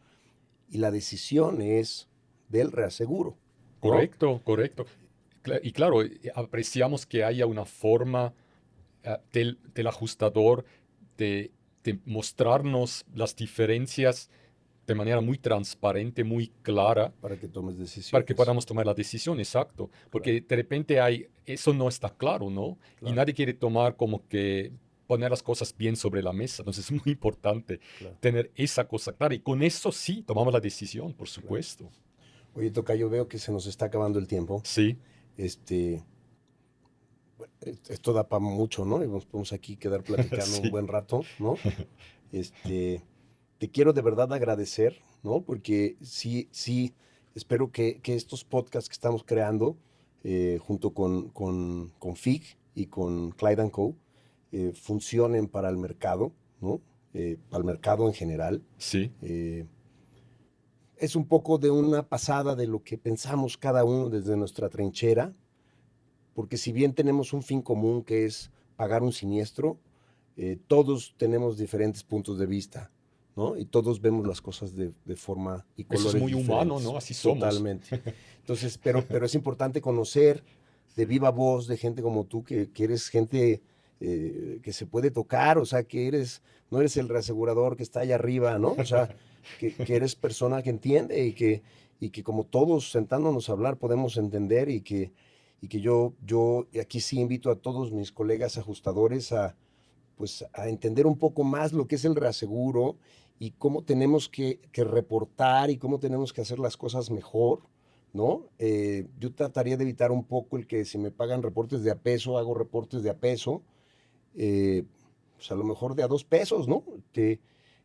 y la decisión es del reaseguro, ¿no? correcto, correcto. Y claro, apreciamos que haya una forma del ajustador de mostrarnos las diferencias de manera muy transparente, muy clara, Para que tomes para que decisiones. podamos tomar la decisión, exacto. Claro, Porque de repente eso no está claro, ¿no? Y claro, nadie quiere tomar como que poner las cosas bien sobre la mesa. Entonces es muy importante claro, tener esa cosa clara. Y con eso sí tomamos la decisión, por claro. supuesto. Oye, Tocayo, veo que se nos está acabando el tiempo. Sí, Este, esto da para mucho, ¿no? Y nos podemos aquí quedar platicando un sí. buen rato, ¿no? Este, te quiero de verdad agradecer, ¿no? Porque sí, espero que estos podcasts que estamos creando junto con FIG y con Clyde and Co. Funcionen para el mercado, ¿no? Para el mercado en general. Sí, Eh, es un poco de una pasada de lo que pensamos cada uno desde nuestra trinchera, porque si bien tenemos un fin común que es pagar un siniestro, todos tenemos diferentes puntos de vista, ¿no? Y todos vemos las cosas de forma y eso es colores muy humano, diferentes, ¿no? Así somos. totalmente. Entonces, pero es importante conocer de Sí, viva voz de gente como tú, que eres gente que se puede tocar, o sea, no eres el reasegurador que está allá arriba, ¿no? O sea, que eres persona que entiende y que como todos sentándonos a hablar podemos entender y que yo aquí sí invito a todos mis colegas ajustadores pues, a entender un poco más lo que es el reaseguro y cómo tenemos que reportar y cómo tenemos que hacer las cosas mejor, ¿no? Yo trataría de evitar un poco el que si me pagan reportes de a peso, hago reportes de a peso, eh, pues a lo mejor de a 2 pesos, ¿no?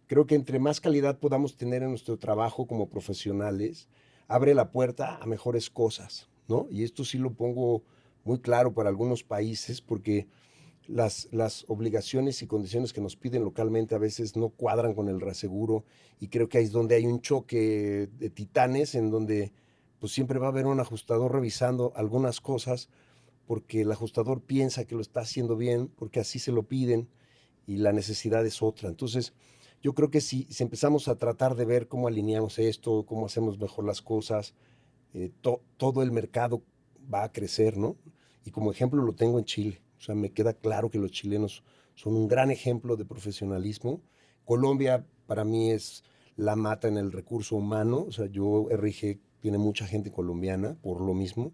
Creo que entre más calidad podamos tener en nuestro trabajo como profesionales, abre la puerta a mejores cosas, ¿no? Y esto sí lo pongo muy claro para algunos países porque las obligaciones y condiciones que nos piden localmente a veces no cuadran con el reaseguro y creo que ahí es donde hay un choque de titanes en donde pues siempre va a haber un ajustador revisando algunas cosas porque el ajustador piensa que lo está haciendo bien, porque así se lo piden y la necesidad es otra. Entonces, yo creo que si empezamos a tratar de ver cómo alineamos esto, cómo hacemos mejor las cosas, todo el mercado va a crecer, ¿no? y como ejemplo lo tengo en Chile. O sea, me queda claro que los chilenos son un gran ejemplo de profesionalismo. Colombia para mí es la mata en el recurso humano. O sea, RG tiene mucha gente colombiana por lo mismo,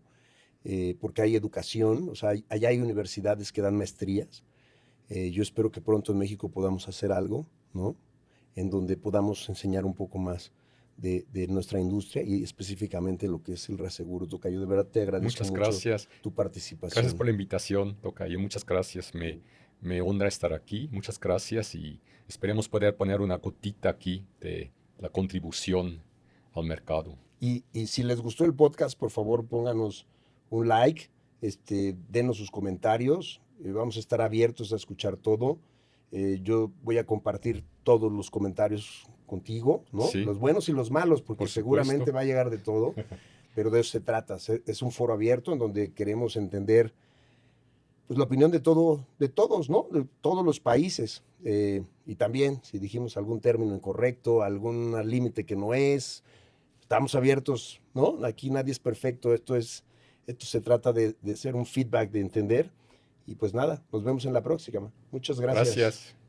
porque hay educación, o sea, allá hay universidades que dan maestrías. Yo espero que pronto en México podamos hacer algo, ¿no? En donde podamos enseñar un poco más de nuestra industria y específicamente lo que es el reaseguro. Tocayo, de verdad te agradezco Muchas mucho gracias. tu Gracias por participación. la invitación, Tocayo. Muchas gracias. Me honra estar aquí. Muchas gracias y esperemos poder poner una gotita aquí de la contribución al mercado. Y si les gustó el podcast, por favor pónganos un like, denos sus comentarios, vamos a estar abiertos a escuchar todo. Yo voy a compartir todos los comentarios contigo, ¿no? Sí, Los buenos y los malos, porque por seguramente supuesto. va a llegar de todo, pero de eso se trata. Es un foro abierto en donde queremos entender pues, la opinión de todos, ¿no? De todos los países. Y también, si dijimos algún término incorrecto, algún límite que no es, estamos abiertos, ¿no? Aquí nadie es perfecto, esto se trata de ser un feedback, de entender. Y pues nada, nos vemos en la próxima. Muchas gracias. Gracias.